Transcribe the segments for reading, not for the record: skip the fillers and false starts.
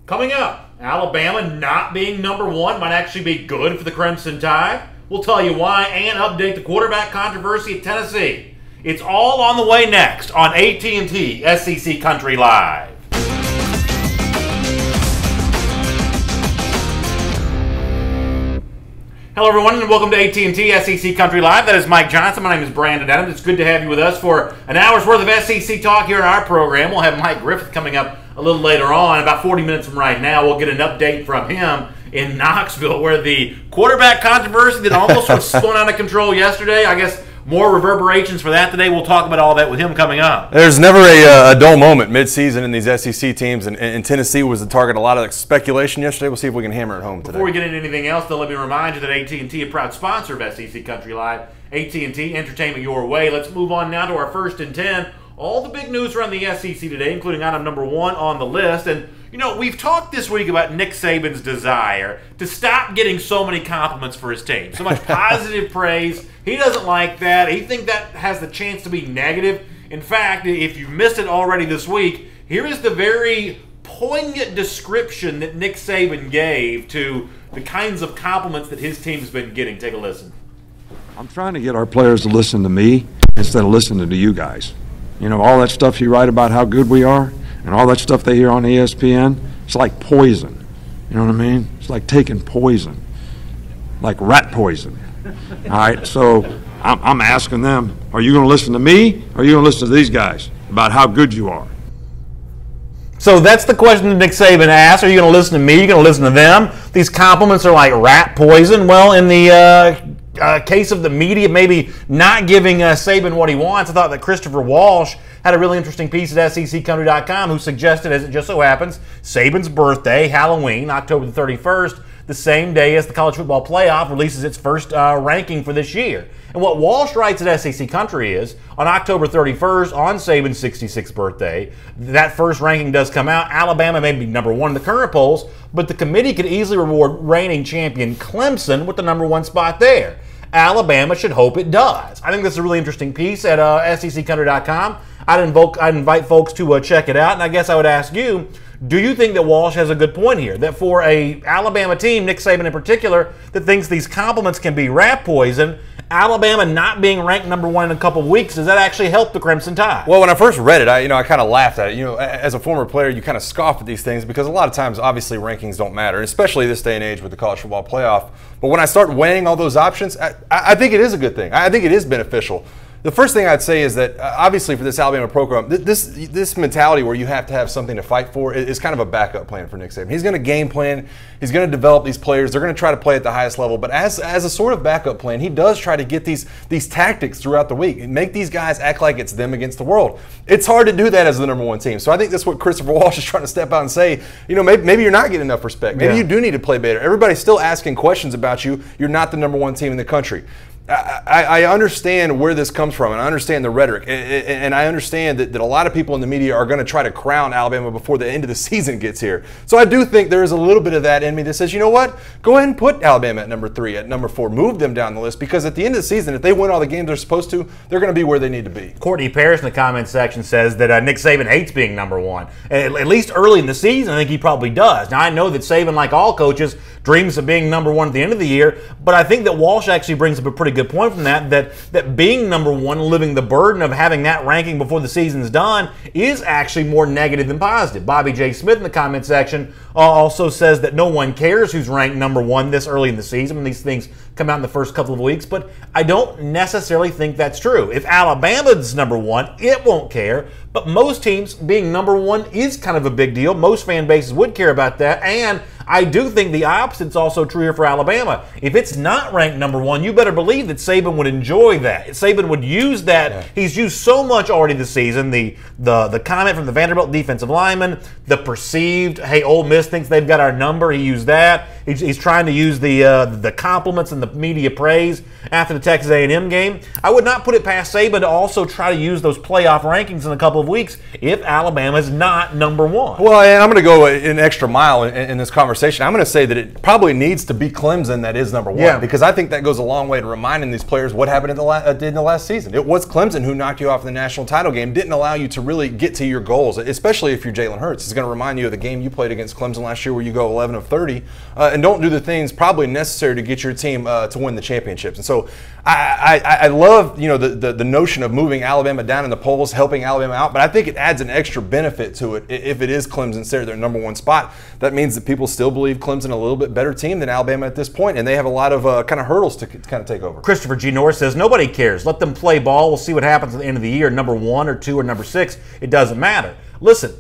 Coming up, Alabama not being number one might actually be good for the Crimson Tide. We'll tell you why and update the quarterback controversy at Tennessee. It's all on the way next on AT&T SEC Country Live. Hello everyone and welcome to AT&T SEC Country Live. That is Mike Johnson. My name is Brandon Adams. It's good to have you with us for an hour's worth of SEC talk here in our program. We'll have Mike Griffith coming up a little later on. About 40 minutes from right now, we'll get an update from him in Knoxville where the quarterback controversy that almost was spun out of control yesterday, I guess more reverberations for that today. We'll talk about all that with him coming up. There's never a dull moment mid-season in these SEC teams, and Tennessee was the target of a lot of speculation yesterday. We'll see if we can hammer it home today. Before we get into anything else, though, let me remind you that AT&T, a proud sponsor of SEC Country Live, AT&T, entertainment your way. Let's move on now to our first and 10. All the big news around the SEC today, including item number 1 on the list. And, you know, we've talked this week about Nick Saban's desire to stop getting so many compliments for his team. So much positive praise. He doesn't like that. He thinks that has the chance to be negative. In fact, if you missed it already this week, here is the very poignant description that Nick Saban gave to the kinds of compliments that his team's been getting. Take a listen. I'm trying to get our players to listen to me instead of listening to you guys. You know, all that stuff you write about how good we are and all that stuff they hear on ESPN, it's like poison. You know what I mean? It's like taking poison, like rat poison. All right, so I'm asking them, are you going to listen to me or are you going to listen to these guys about how good you are? So that's the question that Nick Saban asked. Are you going to listen to me? Are you going to listen to them? These compliments are like rat poison. Well, in the case of the media maybe not giving Saban what he wants, I thought that Christopher Walsh had a really interesting piece at SECCountry.com who suggested, as it just so happens, Saban's birthday, Halloween, October the 31st, the same day as the College Football Playoff releases its first ranking for this year. And what Walsh writes at SEC Country is, on October 31st, on Saban's 66th birthday, that first ranking does come out. Alabama may be number 1 in the current polls, but the committee could easily reward reigning champion Clemson with the number 1 spot there. Alabama should hope it does. I think this is a really interesting piece at SECCountry.com. I'd invite folks to check it out, and I guess I would ask you, do you think that Walsh has a good point here? That for a Alabama team, Nick Saban in particular, that thinks these compliments can be rat poison, Alabama not being ranked number 1 in a couple of weeks, does that actually help the Crimson Tide? Well, when I first read it, I kind of laughed at it. You know, as a former player, you kind of scoff at these things because a lot of times, obviously, rankings don't matter, especially this day and age with the College Football Playoff. But when I start weighing all those options, I think it is a good thing. I think it is beneficial. The first thing I'd say is that obviously for this Alabama program, this mentality where you have to have something to fight for is kind of a backup plan for Nick Saban. He's going to game plan. He's going to develop these players. They're going to try to play at the highest level. But as a sort of backup plan, he does try to get these tactics throughout the week and make these guys act like it's them against the world. It's hard to do that as the number 1 team. So I think that's what Christopher Walsh is trying to step out and say. You know, maybe you're not getting enough respect. Maybe you do need to play better. Everybody's still asking questions about you. You're not the number 1 team in the country. I understand where this comes from, and I understand the rhetoric, and I understand that a lot of people in the media are going to try to crown Alabama before the end of the season gets here. So I do think there is a little bit of that in me that says, you know what, go ahead and put Alabama at number 3, at number 4, move them down the list, because at the end of the season, if they win all the games they're supposed to, they're going to be where they need to be. Courtney Parrish in the comments section says that Nick Saban hates being number 1. At least early in the season, I think he probably does. Now, I know that Saban, like all coaches, dreams of being number 1 at the end of the year, but I think that Walsh actually brings up a pretty good point from that being number 1, living the burden of having that ranking before the season's done, is actually more negative than positive. Bobby J. Smith in the comment section also says that no one cares who's ranked number 1 this early in the season when these things come out in the first couple of weeks, but I don't necessarily think that's true. If Alabama's number 1, it won't care, but most teams being number 1 is kind of a big deal. Most fan bases would care about that, and I do think the opposite's also true here for Alabama. If it's not ranked number 1, you better believe that Saban would enjoy that. Saban would use that. Yeah. He's used so much already this season. The comment from the Vanderbilt defensive lineman, the perceived, hey, Ole Miss thinks they've got our number. He used that. He's trying to use the compliments and the media praise after the Texas A&M game. I would not put it past Saban to also try to use those playoff rankings in a couple of weeks if Alabama is not number one. Well, and I'm going to go an extra mile in this conversation. I'm going to say that it probably needs to be Clemson that is number one, because I think that goes a long way to reminding these players what happened in the last season. It was Clemson who knocked you off in the national title game, didn't allow you to really get to your goals, especially if you're Jalen Hurts. It's going to remind you of the game you played against Clemson last year where you go 11 of 30 and don't do the things probably necessary to get your team to win the championships. And so I love the notion of moving Alabama down in the polls, helping Alabama out, but I think it adds an extra benefit to it if it is Clemson's their number one spot. That means that people still believe Clemson a little bit better team than Alabama at this point, and they have a lot of kind of hurdles to kind of take over. Christopher G. Norris says, nobody cares. Let them play ball. We'll see what happens at the end of the year. Number 1 or 2 or number 6, it doesn't matter. Listen,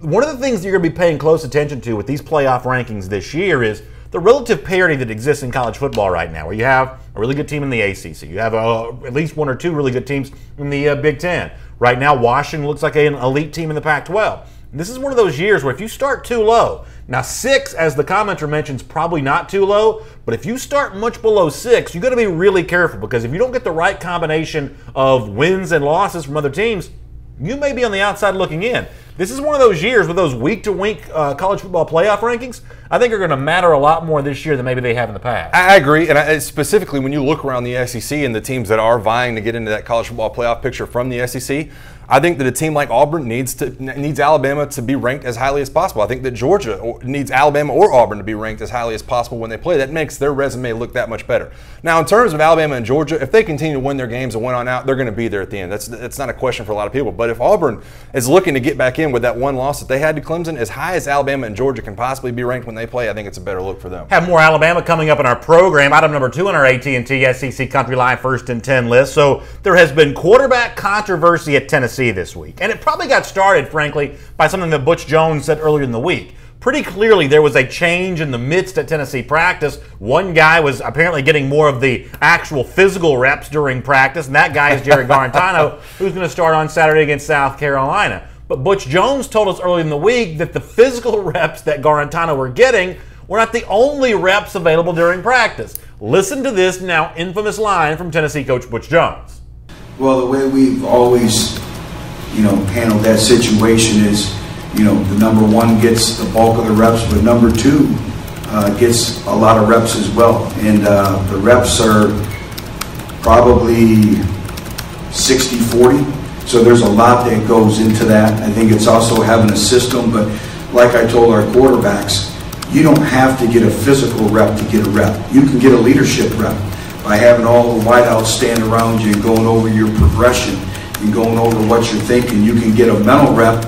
one of the things that you're going to be paying close attention to with these playoff rankings this year is the relative parity that exists in college football right now, where you have a really good team in the ACC. You have at least 1 or 2 really good teams in the Big Ten. Right now, Washington looks like an elite team in the Pac-12. This is one of those years where if you start too low, now 6, as the commenter mentions, probably not too low, but if you start much below 6, you got to be really careful, because if you don't get the right combination of wins and losses from other teams, you may be on the outside looking in. This is one of those years with those week-to-week college football playoff rankings, I think are going to matter a lot more this year than maybe they have in the past. I agree, and specifically when you look around the SEC and the teams that are vying to get into that college football playoff picture from the SEC, I think that a team like Auburn needs Alabama to be ranked as highly as possible. I think that Georgia needs Alabama or Auburn to be ranked as highly as possible when they play. That makes their resume look that much better. Now, in terms of Alabama and Georgia, if they continue to win their games and win on out, they're going to be there at the end. That's not a question for a lot of people. But if Auburn is looking to get back in with that one loss that they had to Clemson, as high as Alabama and Georgia can possibly be ranked when they play, I think it's a better look for them. Have more Alabama coming up in our program. Item number 2 on our AT&T SEC Country Line First and 10 list. So there has been quarterback controversy at Tennessee this week. And it probably got started, frankly, by something that Butch Jones said earlier in the week. Pretty clearly, there was a change in the midst at Tennessee practice. One guy was apparently getting more of the actual physical reps during practice, and that guy is Jared Garantano, who's going to start on Saturday against South Carolina. But Butch Jones told us earlier in the week that the physical reps that Garantano were getting were not the only reps available during practice. Listen to this now infamous line from Tennessee coach Butch Jones. Well, the way we've always handled that situation is, the number 1 gets the bulk of the reps, but number 2 gets a lot of reps as well. And the reps are probably 60-40. So there's a lot that goes into that. I think it's also having a system, but like I told our quarterbacks, you don't have to get a physical rep to get a rep. You can get a leadership rep by having all the wideouts stand around you and going over your progression and going over what you're thinking. You can get a mental rep.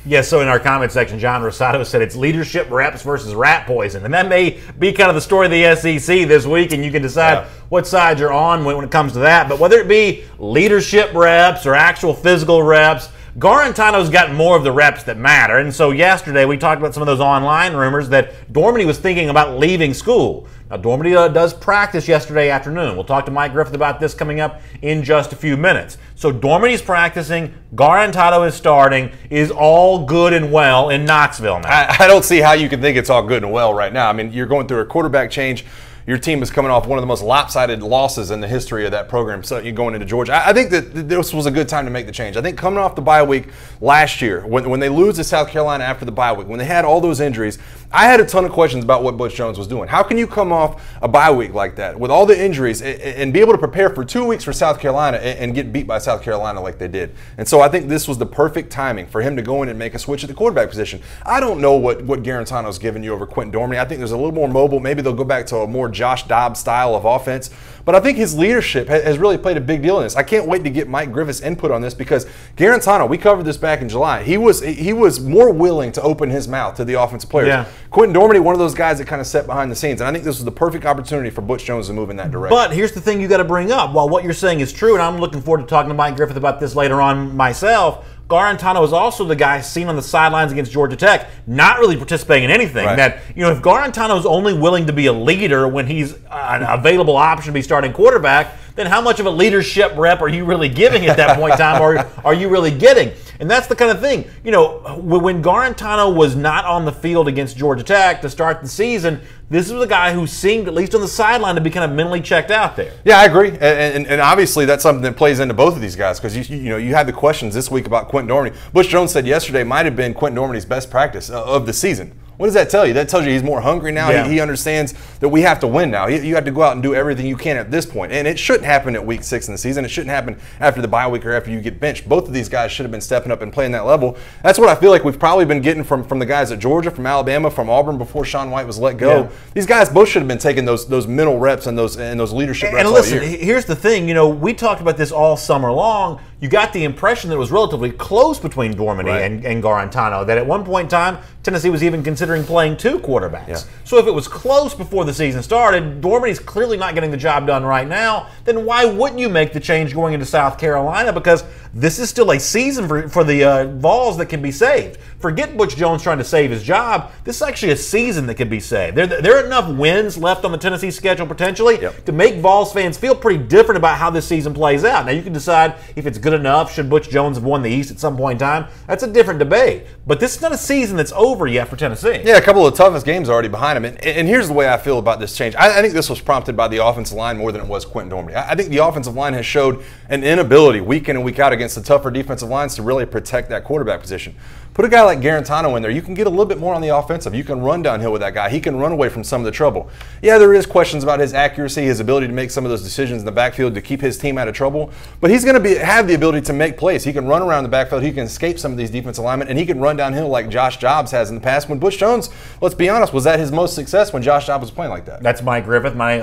Yes, so in our comment section, John Rosado said it's leadership reps versus rat poison. And that may be kind of the story of the SEC this week, and you can decide what side you're on when it comes to that. But whether it be leadership reps or actual physical reps, Garantano's got more of the reps that matter. And so yesterday we talked about some of those online rumors that Dormady was thinking about leaving school. Now, Dormady does practice yesterday afternoon. We'll talk to Mike Griffith about this coming up in just a few minutes. So Dormady's practicing, Garantano is starting, is all good and well in Knoxville now. I don't see how you can think it's all good and well right now. I mean, you're going through a quarterback change. Your team is coming off one of the most lopsided losses in the history of that program. So you're going into Georgia. I think that this was a good time to make the change. I think coming off the bye week last year, when they lose to South Carolina after the bye week, when they had all those injuries, I had a ton of questions about what Butch Jones was doing. How can you come off a bye week like that with all the injuries and be able to prepare for 2 weeks for South Carolina and get beat by South Carolina like they did? And so I think this was the perfect timing for him to go in and make a switch at the quarterback position. I don't know what Garantano's given you over Quentin Dormady. I think there's a little more mobile. Maybe they'll go back to a more Josh Dobbs style of offense. But I think his leadership has really played a big deal in this. I can't wait to get Mike Griffith's input on this because Garantano, we covered this back in July, he was more willing to open his mouth to the offensive players. Yeah. Quentin Dormady, one of those guys that kind of sat behind the scenes. And I think this was the perfect opportunity for Butch Jones to move in that direction. But here's the thing you got to bring up. While what you're saying is true, and I'm looking forward to talking to Mike Griffith about this later on myself, Garantano is also the guy seen on the sidelines against Georgia Tech, not really participating in anything. Right. That, if Garantano is only willing to be a leader when he's an available option to be starting quarterback, then how much of a leadership rep are you really giving at that point in time, or are you really getting? And that's the kind of thing, when Garantano was not on the field against Georgia Tech to start the season, this was a guy who seemed, at least on the sideline, to be kind of mentally checked out there. Yeah, I agree. And obviously that's something that plays into both of these guys because, you had the questions this week about Quentin Dormady. Butch Jones said yesterday might have been Quentin Dormady's best practice of the season. What does that tell you? That tells you he's more hungry now. Yeah. He understands that we have to win now. You have to go out and do everything you can at this point. And it shouldn't happen at week 6 in the season. It shouldn't happen after the bye week or after you get benched. Both of these guys should have been stepping up and playing that level. That's what I feel like we've probably been getting from the guys at Georgia, from Alabama, from Auburn before Sean White was let go. Yeah. These guys both should have been taking those mental reps and those leadership reps all year. And listen, here's the thing. We talked about this all summer long. You got the impression that it was relatively close between Dormady and Garantano, that at one point in time, Tennessee was even considering playing 2 quarterbacks. Yeah. So if it was close before the season started, Dormady's clearly not getting the job done right now, then why wouldn't you make the change going into South Carolina? Because this is still a season for the Vols that can be saved. Forget Butch Jones trying to save his job. This is actually a season that can be saved. There are enough wins left on the Tennessee schedule potentially to make Vols fans feel pretty different about how this season plays out. Now you can decide if it's good enough. Should Butch Jones have won the East at some point in time? That's a different debate. But this is not a season that's over yet for Tennessee. Yeah, a couple of the toughest games already behind him. And here's the way I feel about this change. I think this was prompted by the offensive line more than it was Quentin Dormady. I think the offensive line has showed an inability week in and week out against the tougher defensive lines to really protect that quarterback position. Put a guy like Garantano in there. You can get a little bit more on the offensive. You can run downhill with that guy. He can run away from some of the trouble. Yeah, there is questions about his accuracy, his ability to make some of those decisions in the backfield to keep his team out of trouble. But he's going to have the ability to make plays. He can run around the backfield. He can escape some of these defensive linemen, and he can run downhill like Josh Jobs has in the past. When Butch Jones, let's be honest, was that his most success when Josh Jobs was playing like that? That's Mike Griffith. Mike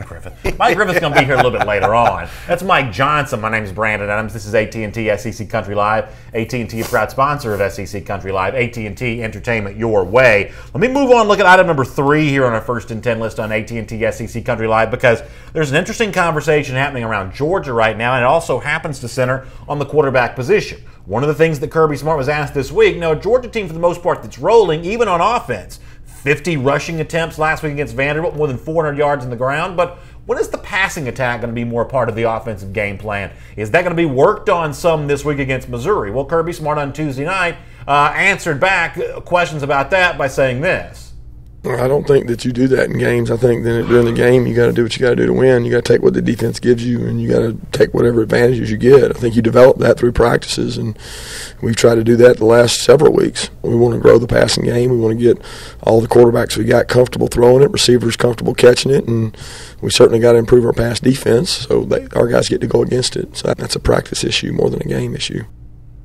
Griffith. Mike Griffith's going to be here a little bit later on. That's Mike Johnson. My name is Brandon Adams. This is AT&T SEC Country Live. AT&T, a proud sponsor of SEC Country Live. AT&T Entertainment your way. Let me move on and look at item number 3 here on our first and 10 list on AT&T SEC Country Live, because there's an interesting conversation happening around Georgia right now, and it also happens to center on the quarterback position. One of the things that Kirby Smart was asked this week, a Georgia team for the most part that's rolling, even on offense. 50 rushing attempts last week against Vanderbilt, more than 400 yards on the ground, but when is the passing attack going to be more part of the offensive game plan? Is that going to be worked on some this week against Missouri? Well, Kirby Smart on Tuesday night answered back questions about that by saying this. I don't think that you do that in games. I think that during the game, you got to do what you got to do to win. You got to take what the defense gives you, and you got to take whatever advantages you get. I think you develop that through practices, and we've tried to do that the last several weeks. We want to grow the passing game. We want to get all the quarterbacks we got comfortable throwing it, receivers comfortable catching it, and we certainly got to improve our pass defense so our guys get to go against it. So that's a practice issue more than a game issue.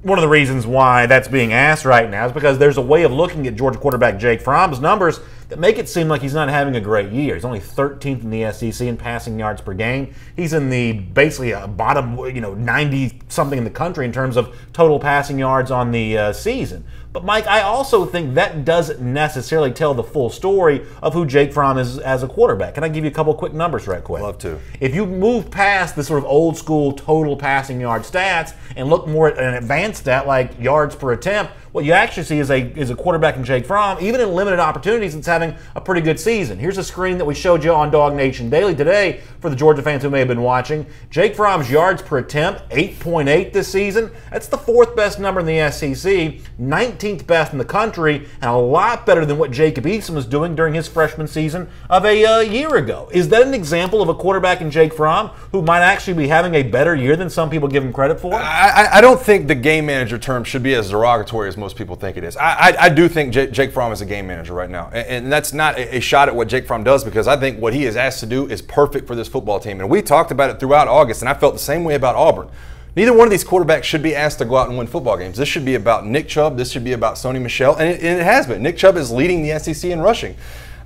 One of the reasons why that's being asked right now is because there's a way of looking at Georgia quarterback Jake Fromm's numbers that make it seem like he's not having a great year. He's only 13th in the SEC in passing yards per game. He's in the basically bottom, 90-something in the country in terms of total passing yards on the season. But, Mike, I also think that doesn't necessarily tell the full story of who Jake Fromm is as a quarterback. Can I give you a couple quick numbers right quick? Love to. If you move past the sort of old-school total passing yard stats and look more at an advanced stat like yards per attempt, what you actually see is a quarterback in Jake Fromm, even in limited opportunities, that's having a pretty good season. Here's a screen that we showed you on Dog Nation Daily today for the Georgia fans who may have been watching. Jake Fromm's yards per attempt, 8.8 this season. That's the 4th best number in the SEC, 19th best in the country, and a lot better than what Jacob Eason was doing during his freshman season of a year ago. Is that an example of a quarterback in Jake Fromm who might actually be having a better year than some people give him credit for? I don't think the game manager term should be as derogatory as most people think it is. I do think Jake Fromm is a game manager right now. And that's not a shot at what Jake Fromm does, because I think what he is asked to do is perfect for this football team. And we talked about it throughout August, and I felt the same way about Auburn. Neither one of these quarterbacks should be asked to go out and win football games. This should be about Nick Chubb. This should be about Sony Michel. And it has been. Nick Chubb is leading the SEC in rushing.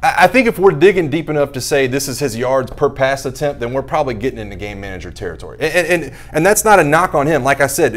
I think if we're digging deep enough to say this is his yards per pass attempt, then we're probably getting into game manager territory. And that's not a knock on him. Like I said,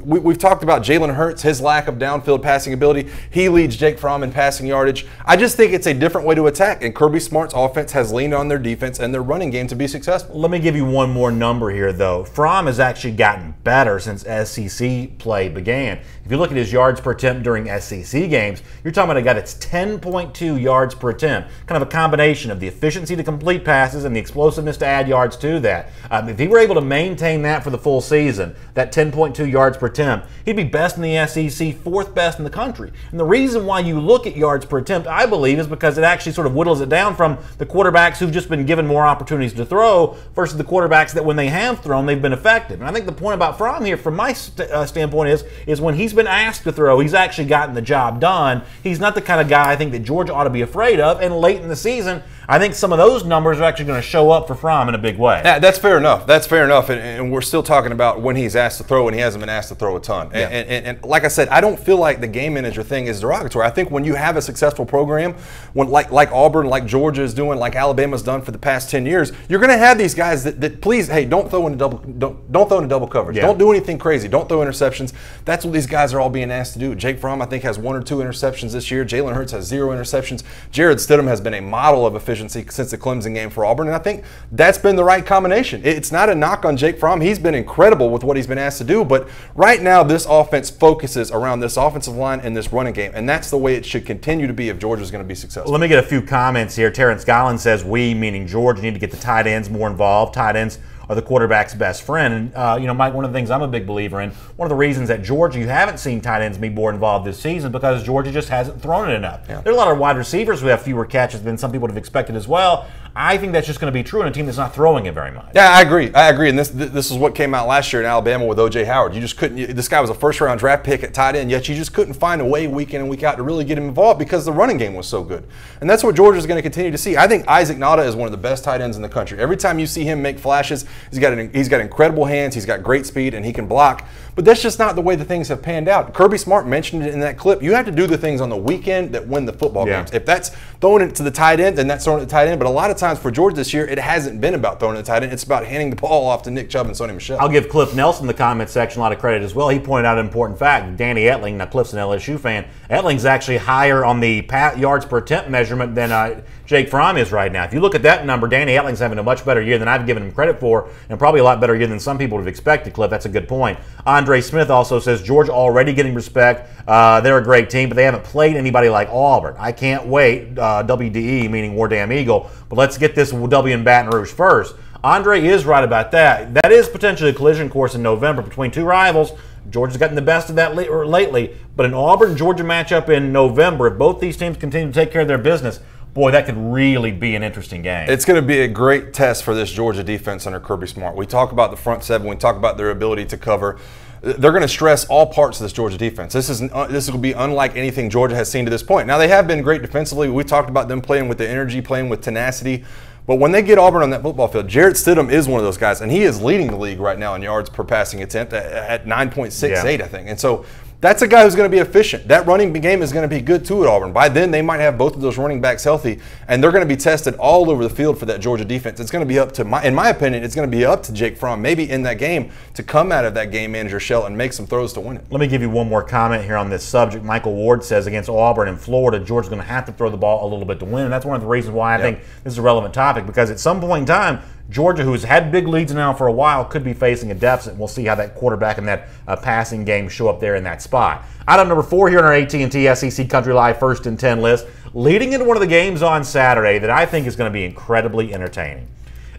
we've talked about Jalen Hurts, his lack of downfield passing ability. He leads Jake Fromm in passing yardage. I just think it's a different way to attack. And Kirby Smart's offense has leaned on their defense and their running game to be successful. Let me give you one more number here, though. Fromm has actually gotten better since SEC play began. If you look at his yards per attempt during SEC games, you're talking about a guy that's 10.2 yards per attempt. kind of a combination of the efficiency to complete passes and the explosiveness to add yards to that. If he were able to maintain that for the full season, that 10.2 yards per attempt, he'd be best in the SEC, fourth best in the country. And the reason why you look at yards per attempt, I believe, is because it actually sort of whittles it down from the quarterbacks who've just been given more opportunities to throw versus the quarterbacks that when they have thrown, they've been effective. And I think the point about Fromm here, from my standpoint, is when he's been asked to throw, he's actually gotten the job done. He's not the kind of guy I think that Georgia ought to be afraid of. And late in the season, I think some of those numbers are actually going to show up for Fromm in a big way. Yeah, that's fair enough. That's fair enough. And we're still talking about when he's asked to throw and he hasn't been asked to throw a ton. Yeah. And like I said, I don't feel like the game manager thing is derogatory. I think when you have a successful program, when like Auburn, like Georgia is doing, like Alabama's done for the past 10 years, you're going to have these guys that please, hey, don't throw into double coverage. Yeah. Don't do anything crazy. Don't throw interceptions. That's what these guys are all being asked to do. Jake Fromm, I think, has 1 or 2 interceptions this year. Jalen Hurts has 0 interceptions. Jared Stidham has been a model of efficiency since the Clemson game for Auburn, and I think that's been the right combination. It's not a knock on Jake Fromm. He's been incredible with what he's been asked to do, but right now this offense focuses around this offensive line and this running game, and that's the way it should continue to be if Georgia's going to be successful. Let me get a few comments here. Terrence Gollin says, we, meaning Georgia, need to get the tight ends more involved. Tight ends are the quarterback's best friend. And, Mike, one of the things I'm a big believer in, one of the reasons that Georgia, you haven't seen tight ends be more involved this season because Georgia just hasn't thrown it enough. Yeah. There are a lot of wide receivers who have fewer catches than some people would have expected as well. I think that's just going to be true in a team that's not throwing it very much. Yeah, I agree. And this is what came out last year in Alabama with O.J. Howard. You just couldn't. This guy was a first-round draft pick at tight end, yet you just couldn't find a way week in and week out to really get him involved because the running game was so good. And that's what Georgia's going to continue to see. I think Isaac Nada is one of the best tight ends in the country. Every time you see him make flashes, he's got incredible hands, he's got great speed, and he can block. But that's just not the way the things have panned out. Kirby Smart mentioned it in that clip. You have to do the things on the weekend that win the football games. If that's throwing it to the tight end, then that's throwing it to the tight end. But a lot of times for Georgia this year, it hasn't been about throwing it to the tight end. It's about handing the ball off to Nick Chubb and Sonny Michel. I'll give Cliff Nelson in the comment section a lot of credit as well. He pointed out an important fact. Danny Etling, now Cliff's an LSU fan, Etling's actually higher on the yards per attempt measurement than Jake Fromm is right now. If you look at that number, Danny Etling's having a much better year than I've given him credit for, and probably a lot better year than some people would have expected, Cliff. That's a good point. Andre Smith also says, Georgia already getting respect. They're a great team, but they haven't played anybody like Auburn. I can't wait, WDE, meaning War Damn Eagle, but let's get this W in Baton Rouge first. Andre is right about that. That is potentially a collision course in November between two rivals. Georgia's gotten the best of that lately, but an Auburn-Georgia matchup in November, if both these teams continue to take care of their business, boy, that could really be an interesting game. It's going to be a great test for this Georgia defense under Kirby Smart. We talk about the front seven. We talk about their ability to cover. They're going to stress all parts of this Georgia defense. This will be unlike anything Georgia has seen to this point. Now, they have been great defensively. We talked about them playing with the energy, playing with tenacity. But when they get Auburn on that football field, Jarrett Stidham is one of those guys, and he is leading the league right now in yards per passing attempt at 9.68, I think. And so that's a guy who's going to be efficient. That running game is going to be good, too, at Auburn. By then, they might have both of those running backs healthy, and they're going to be tested all over the field for that Georgia defense. It's going to be up to, in my opinion, it's going to be up to Jake Fromm, maybe in that game, to come out of that game manager shell and make some throws to win it. Let me give you one more comment here on this subject. Michael Ward says against Auburn and Florida, Georgia's going to have to throw the ball a little bit to win, and that's one of the reasons why I think this is a relevant topic, because at some point in time, Georgia, who's had big leads now for a while, could be facing a deficit. We'll see how that quarterback and that passing game show up there in that spot. Item number 4 here on our AT&T SEC Country Live First and 10 list, leading into one of the games on Saturday that I think is going to be incredibly entertaining.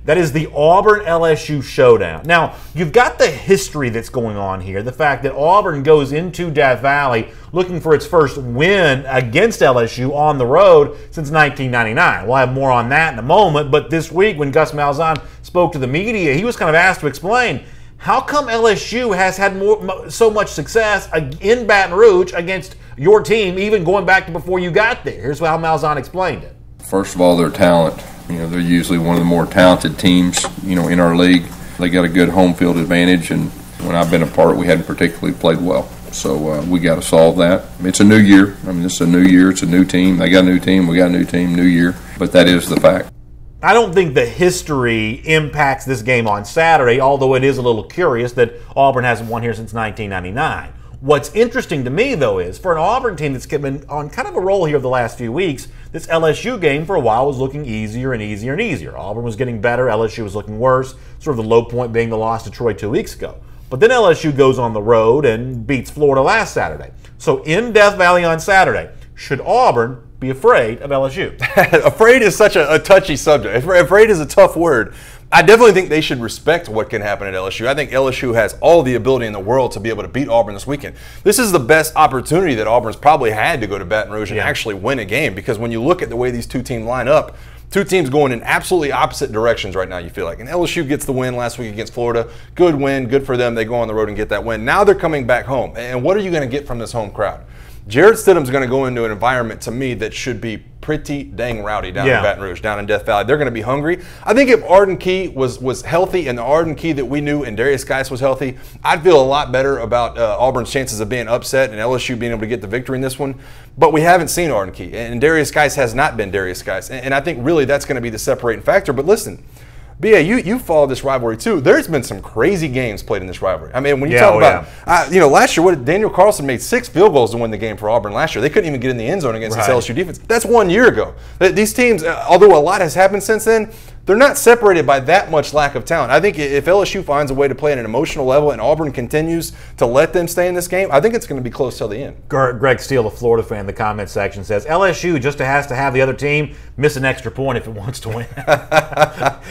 That is the Auburn LSU showdown. Now, you've got the history that's going on here, the fact that Auburn goes into Death Valley looking for its first win against LSU on the road since 1999. We'll have more on that in a moment, but this week when Gus Malzahn spoke to the media, he was kind of asked to explain how come LSU has had so much success in Baton Rouge against your team, even going back to before you got there. Here's how Malzahn explained it. First of all, their talent. They're usually one of the more talented teams, in our league. They got a good home field advantage, and when I've been a part, we hadn't particularly played well. So we got to solve that. It's a new year. It's a new year. It's a new team. They got a new team. We got a new team, new year. But that is the fact. I don't think the history impacts this game on Saturday, although it is a little curious that Auburn hasn't won here since 1999. What's interesting to me, though, is for an Auburn team that's been on kind of a roll here the last few weeks, this LSU game for a while was looking easier and easier and easier. Auburn was getting better, LSU was looking worse, sort of the low point being the loss to Troy 2 weeks ago. But then LSU goes on the road and beats Florida last Saturday. So in Death Valley on Saturday, Should Auburn be afraid of LSU? Afraid is such a touchy subject. Afraid is a tough word. I definitely think they should respect what can happen at LSU. I think LSU has all the ability in the world to be able to beat Auburn this weekend. This is the best opportunity that Auburn's probably had to go to Baton Rouge and actually win a game, because when you look at the way these two teams line up, two teams going in absolutely opposite directions right now, you feel like. And LSU gets the win last week against Florida. Good win, good for them. They go on the road and get that win. Now they're coming back home. And what are you going to get from this home crowd? Jarrett Stidham's going to go into an environment, to me, that should be pretty dang rowdy down in Baton Rouge, down in Death Valley. They're going to be hungry. I think if Arden Key was healthy, and the Arden Key that we knew and Darius Geis was healthy, I'd feel a lot better about Auburn's chances of being upset and LSU being able to get the victory in this one. But we haven't seen Arden Key, and Darius Geis has not been Darius Geis. And I think really that's going to be the separating factor. But listen, B.A., you followed this rivalry too. There's been some crazy games played in this rivalry. I mean, when you talk about, last year, Daniel Carlson made 6 field goals to win the game for Auburn last year. They couldn't even get in the end zone against this LSU defense. That's 1 year ago. These teams, although a lot has happened since then, they're not separated by that much lack of talent. I think if LSU finds a way to play at an emotional level and Auburn continues to let them stay in this game, I think it's going to be close till the end. Greg Steele, a Florida fan in the comment section, says LSU just has to have the other team miss an extra point if it wants to win.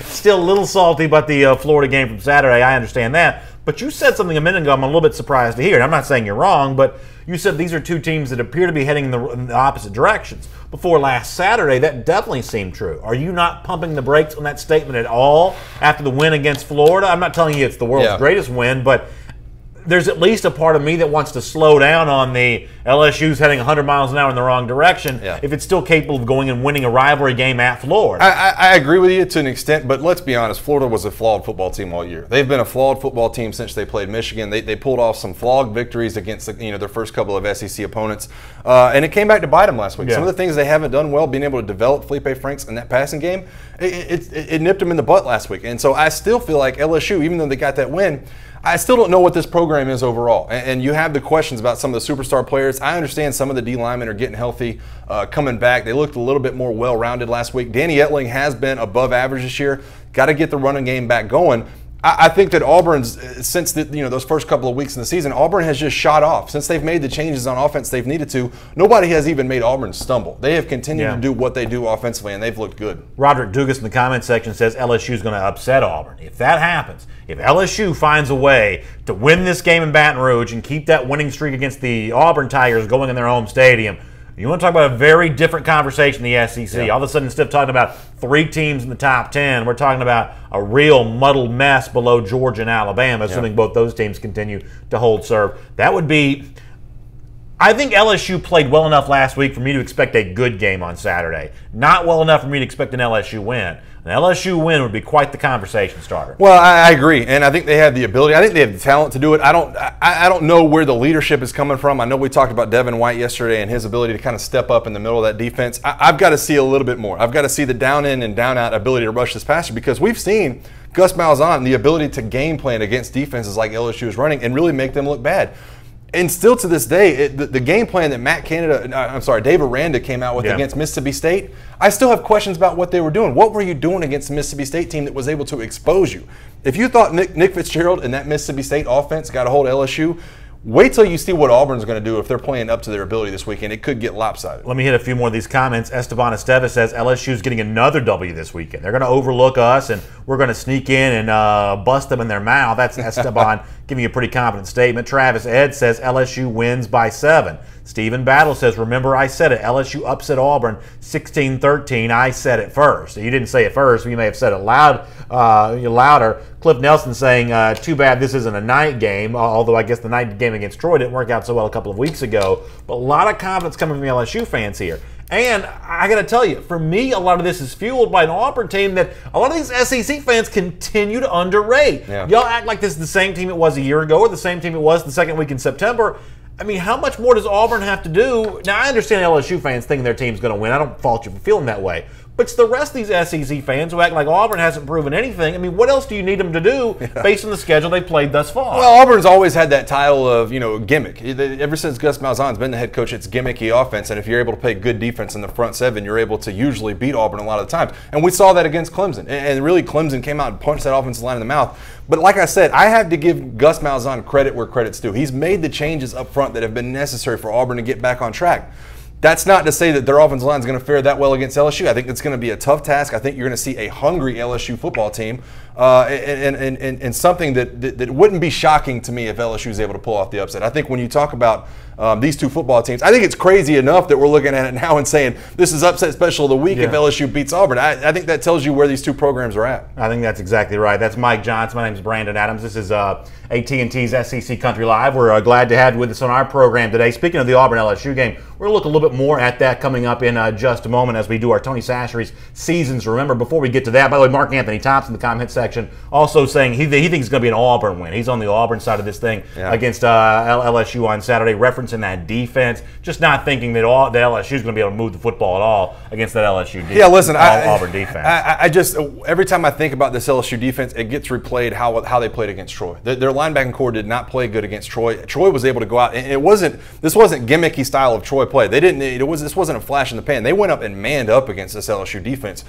Still a little salty about the Florida game from Saturday. I understand that. But you said something a minute ago I'm a little bit surprised to hear. And I'm not saying you're wrong, but you said these are two teams that appear to be heading in the opposite directions. Before last Saturday, that definitely seemed true. Are you not pumping the brakes on that statement at all after the win against Florida? I'm not telling you it's the world's greatest win, but there's at least a part of me that wants to slow down on the LSU's heading 100 miles an hour in the wrong direction if it's still capable of going and winning a rivalry game at Florida. I agree with you to an extent, but let's be honest, Florida was a flawed football team all year. They've been a flawed football team since they played Michigan. They pulled off some flawed victories against their first couple of SEC opponents, and it came back to bite them last week. Some of the things they haven't done well, being able to develop Felipe Franks in that passing game, it nipped them in the butt last week. And so I still feel like LSU, even though they got that win, I still don't know what this program is overall. And you have the questions about some of the superstar players. I understand some of the D linemen are getting healthy, coming back. They looked a little bit more well-rounded last week. Danny Etling has been above average this year. Got to get the running game back going. I think that Auburn's, since those first couple of weeks in the season, Auburn has just shot off. Since they've made the changes on offense they've needed to, nobody has even made Auburn stumble. They have continued to do what they do offensively, and they've looked good. Roderick Dugas in the comment section says LSU is going to upset Auburn. If that happens, if LSU finds a way to win this game in Baton Rouge and keep that winning streak against the Auburn Tigers going in their home stadium, you want to talk about a very different conversation in the SEC. All of a sudden, instead of talking about 3 teams in the top 10, we're talking about a real muddled mess below Georgia and Alabama, assuming both those teams continue to hold serve. That would be... I think LSU played well enough last week for me to expect a good game on Saturday. Not well enough for me to expect an LSU win. An LSU win would be quite the conversation starter. Well, I agree, and I think they have the ability. I think they have the talent to do it. I don't know where the leadership is coming from. I know we talked about Devin White yesterday and his ability to kind of step up in the middle of that defense. I've got to see a little bit more. I've got to see the down in and down out ability to rush this passer, because we've seen Gus Malzahn, the ability to game plan against defenses like LSU is running and really make them look bad. And still to this day, the game plan that Dave Aranda came out with against Mississippi State, I still have questions about what they were doing. What were you doing against the Mississippi State team that was able to expose you? If you thought Nick Fitzgerald and that Mississippi State offense got a hold of LSU, wait till you see what Auburn's going to do if they're playing up to their ability this weekend. It could get lopsided. Let me hit a few more of these comments. Esteban Estevez says LSU's getting another W this weekend. They're going to overlook us, and we're going to sneak in and bust them in their mouth. That's Esteban giving you a pretty confident statement. Travis Ed says LSU wins by 7. Stephen Battle says, remember I said it, LSU upset Auburn 16-13. I said it first. You didn't say it first. You may have said it louder. Cliff Nelson saying, too bad this isn't a night game, although I guess the night game against Troy didn't work out so well a couple of weeks ago. But a lot of confidence coming from the LSU fans here. And I got to tell you, for me, a lot of this is fueled by an Auburn team that a lot of these SEC fans continue to underrate. Y'all act like this is the same team it was a year ago or the same team it was the second week in September. I mean, how much more does Auburn have to do? Now, I understand LSU fans thinking their team's going to win. I don't fault you for feeling that way. But it's the rest of these SEC fans who act like Auburn hasn't proven anything. I mean, what else do you need them to do based on the schedule they've played thus far? Well, Auburn's always had that title of, gimmick. Ever since Gus Malzahn's been the head coach, it's gimmicky offense. And if you're able to play good defense in the front 7, you're able to usually beat Auburn a lot of the times. And we saw that against Clemson. And really, Clemson came out and punched that offensive line in the mouth. But like I said, I have to give Gus Malzahn credit where credit's due. He's made the changes up front that have been necessary for Auburn to get back on track. That's not to say that their offensive line is going to fare that well against LSU. I think it's going to be a tough task. I think you're going to see a hungry LSU football team, and something that wouldn't be shocking to me if LSU is able to pull off the upset. I think when you talk about these two football teams, I think it's crazy enough that we're looking at it now and saying this is upset special of the week if LSU beats Auburn. I think that tells you where these two programs are at. I think that's exactly right. That's Mike Johnson. My name is Brandon Adams. This is AT&T's SEC Country Live. We're glad to have you with us on our program today. Speaking of the Auburn LSU game, we're going to look a little bit more at that coming up in just a moment as we do our Tony Sachery's Seasons to Remember. Before we get to that, by the way, Mark Anthony Thompson in the comment section also saying he thinks it's going to be an Auburn win. He's on the Auburn side of this thing against LSU on Saturday, referencing that defense, just not thinking that LSU is going to be able to move the football at all against that LSU defense. Yeah, listen, Auburn defense. I just, every time I think about this LSU defense, it gets replayed how they played against Troy. Their linebacking core did not play good against Troy. Troy was able to go out, and this wasn't gimmicky style of Troy play. This wasn't a flash in the pan. They went up and manned up against this LSU defense.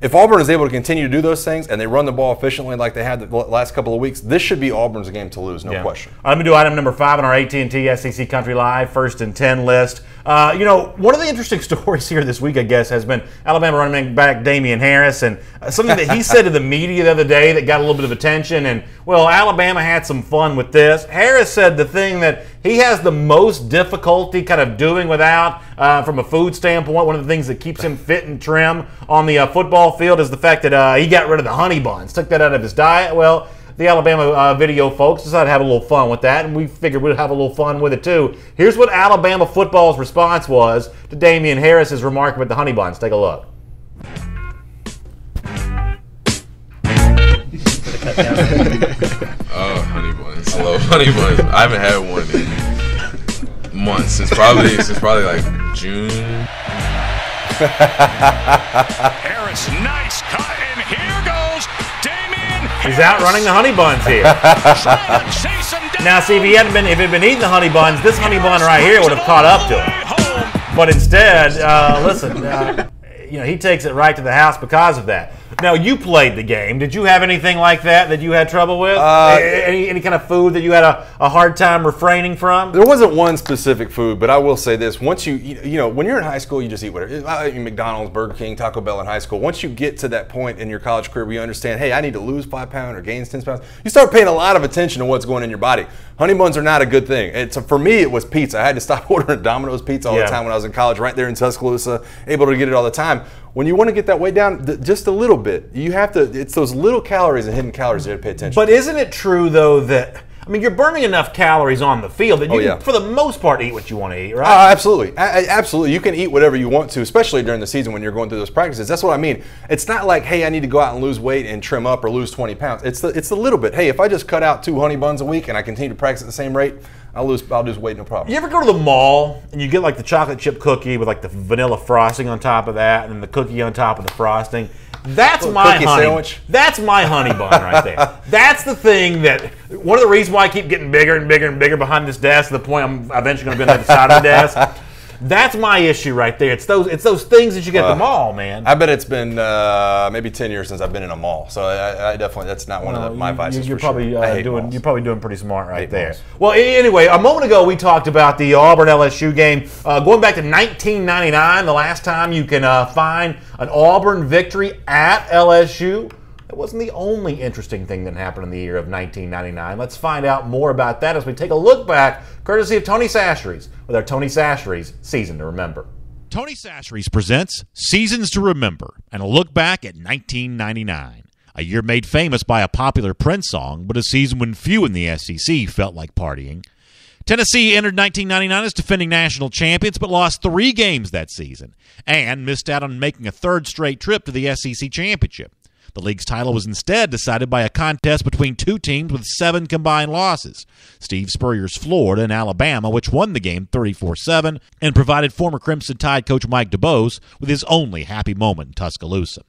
If Auburn is able to continue to do those things and they run the ball efficiently like they had the last couple of weeks, this should be Auburn's game to lose, no question. I'm going to do item number 5 on our AT&T SEC Country Live First and 10 list. One of the interesting stories here this week, I guess, has been Alabama running back Damian Harris, and something that he said to the media the other day that got a little bit of attention. And, well, Alabama had some fun with this. Harris said the thing that he has the most difficulty kind of doing without, from a food standpoint, one of the things that keeps him fit and trim on the football field is the fact that he got rid of the honey buns, took that out of his diet. Well, the Alabama video folks decided to have a little fun with that, and we figured we'd have a little fun with it too. Here's what Alabama football's response was to Damian Harris's remark about the honey buns. Take a look. Oh, honey buns. I love honey buns. I haven't had one in months. Since probably like June. Harris, nice cut, and here goes Damian Harris. He's out running the honey buns here. Now, see, if it had been eating the honey buns, this honey bun right here would have caught up to him. But instead, he takes it right to the house because of that. Now, you played the game. Did you have anything like that you had trouble with? Any kind of food that you had a hard time refraining from? There wasn't one specific food, but I will say this. Once when you're in high school, you just eat whatever. I eat McDonald's, Burger King, Taco Bell in high school. Once you get to that point in your college career where you understand, hey, I need to lose 5 pounds or gain 10 pounds, you start paying a lot of attention to what's going in your body. Honey buns are not a good thing. For me, it was pizza. I had to stop ordering Domino's pizza all the time when I was in college, right there in Tuscaloosa, able to get it all the time. When you want to get that weight down just a little bit, you have to, it's those little calories and hidden calories you have to pay attention to. But isn't it true, though, that, you're burning enough calories on the field that you can, for the most part, eat what you want to eat, right? Absolutely. Absolutely. You can eat whatever you want to, especially during the season when you're going through those practices. That's what I mean. It's not like, hey, I need to go out and lose weight and trim up or lose 20 pounds. It's the little bit. Hey, if I just cut out 2 honey buns a week and I continue to practice at the same rate, I'll lose weight, no problem. You ever go to the mall and you get like the chocolate chip cookie with like the vanilla frosting on top of that and then the cookie on top of the frosting? That's my honey sandwich. That's my honey bun right there. That's the thing that, one of the reasons why I keep getting bigger and bigger and bigger behind this desk to the point I'm eventually going to be on the other side of the desk. That's my issue right there. It's those things that you get at the mall, man. I bet it's been maybe 10 years since I've been in a mall. So I definitely, that's not one of my vices. You're for probably sure. you're probably doing pretty smart right there. Malls. Well, anyway, a moment ago we talked about the Auburn LSU game going back to 1999. The last time you can find an Auburn victory at LSU. It wasn't the only interesting thing that happened in the year of 1999. Let's find out more about that as we take a look back, courtesy of Tony Sachery's, with our Tony Sachery's Season to Remember. Tony Sachery's presents Seasons to Remember and a look back at 1999. A year made famous by a popular Prince song, but a season when few in the SEC felt like partying. Tennessee entered 1999 as defending national champions, but lost 3 games that season and missed out on making a 3rd straight trip to the SEC championship. The league's title was instead decided by a contest between 2 teams with 7 combined losses, Steve Spurrier's Florida and Alabama, which won the game 34-7 and provided former Crimson Tide coach Mike DuBose with his only happy moment in Tuscaloosa.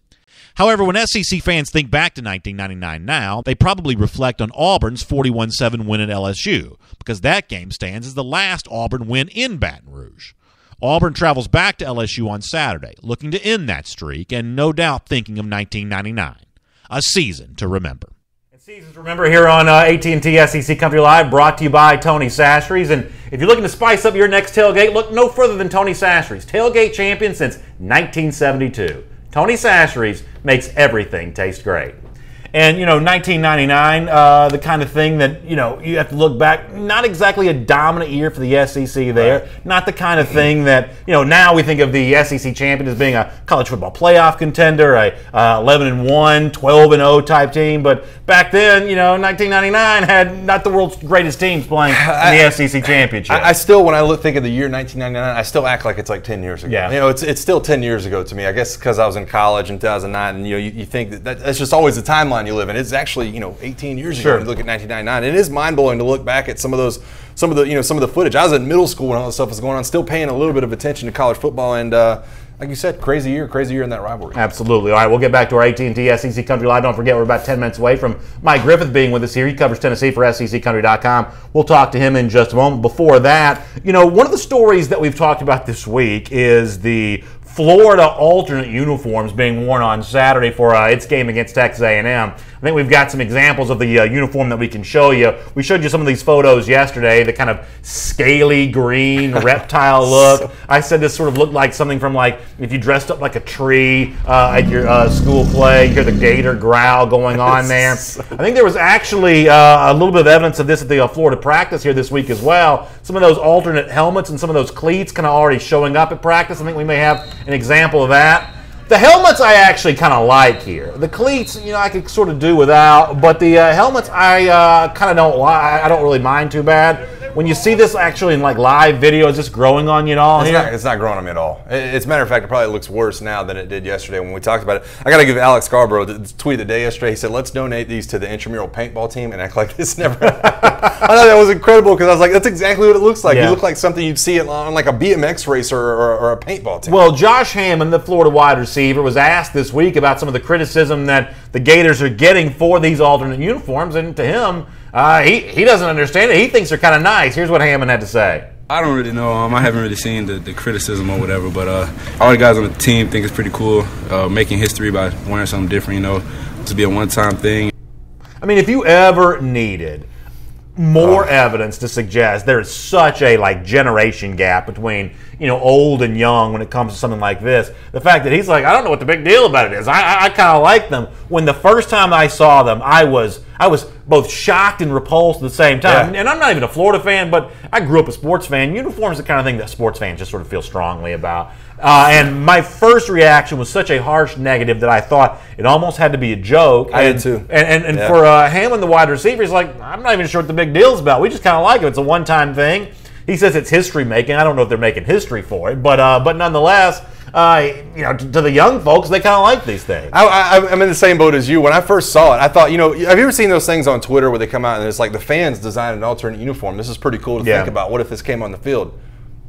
However, when SEC fans think back to 1999 now, they probably reflect on Auburn's 41-7 win at LSU, because that game stands as the last Auburn win in Baton Rouge. Auburn travels back to LSU on Saturday, looking to end that streak and no doubt thinking of 1999, a season to remember. Seasons to Remember here on AT&T SEC Country Live, brought to you by Tony Sachery's. And If you're looking to spice up your next tailgate, look no further than Tony Sachery's, tailgate champion since 1972. Tony Sachery's makes everything taste great. And, 1999, the kind of thing that, you have to look back, not exactly a dominant year for the SEC there. Right. Not the kind of thing that, now we think of the SEC champion as being a college football playoff contender, a 11-1, 12-0 type team. But back then, 1999 had not the world's greatest teams playing in the SEC championship. I still, when I think of the year 1999, I still act like it's like 10 years ago. Yeah. It's still 10 years ago to me. I guess because I was in college in 2009, and, you think that's just always the timeline you live in. It's actually 18 years ago when you look at 1999. It is mind blowing to look back at some of the footage. I was in middle school when all this stuff was going on, still paying a little bit of attention to college football, and like you said, crazy year in that rivalry. Absolutely. All right, we'll get back to our AT&T SEC Country Live. Don't forget, we're about 10 minutes away from Mike Griffith being with us here. He covers Tennessee for SECCountry.com. We'll talk to him in just a moment. Before that, one of the stories that we've talked about this week is the Florida alternate uniforms being worn on Saturday for its game against Texas A&M. I think we've got some examples of the uniform that we can show you. We showed you some of these photos yesterday, the kind of scaly green reptile look. I said this sort of looked like something from if you dressed up like a tree at your school play. You hear the gator growl going on there. I think there was actually a little bit of evidence of this at the Florida practice here this week as well. Some of those alternate helmets and some of those cleats kind of already showing up at practice. I think we may have an example of that. The helmets I actually kind of like here. The cleats, I could sort of do without, but the helmets I kind of don't like. I don't really mind too bad. When you see this actually in live video, is this growing on you at all? It's not growing on me at all. As a matter of fact, it probably looks worse now than it did yesterday when we talked about it. I got to give Alex Scarborough the tweet of the day yesterday. He said, "Let's donate these to the intramural paintball team and act like this never happened." I thought that was incredible because I was like, that's exactly what it looks like. Yeah. You look like something you'd see on a BMX racer or a paintball team. Well, Josh Hammond, the Florida wide receiver, was asked this week about some of the criticism that the Gators are getting for these alternate uniforms, and to him, he doesn't understand it. He thinks they're kind of nice. Here's what Hammond had to say. I don't really know. I haven't really seen the criticism or whatever, but all the guys on the team think it's pretty cool, making history by wearing something different, to be a one-time thing. I mean, if you ever needed more evidence to suggest there is such a generation gap between old and young when it comes to something like this, the fact that he's like, I don't know what the big deal about it is. I kind of like them. When the first time I saw them, I was both shocked and repulsed at the same time. Yeah. And I'm not even a Florida fan, but I grew up a sports fan. Uniforms are the kind of thing that sports fans just sort of feel strongly about. And my first reaction was such a harsh negative that I thought it almost had to be a joke. I did too. And for Hammond, the wide receiver, he's like, I'm not even sure what the big deal's about. We just kind of like it. It's a one-time thing. He says it's history making. I don't know if they're making history for it, but nonetheless, to the young folks, they kind of like these things. I'm in the same boat as you. When I first saw it, I thought, have you ever seen those things on Twitter where they come out and it's like the fans designed an alternate uniform? This is pretty cool to think about. What if this came on the field?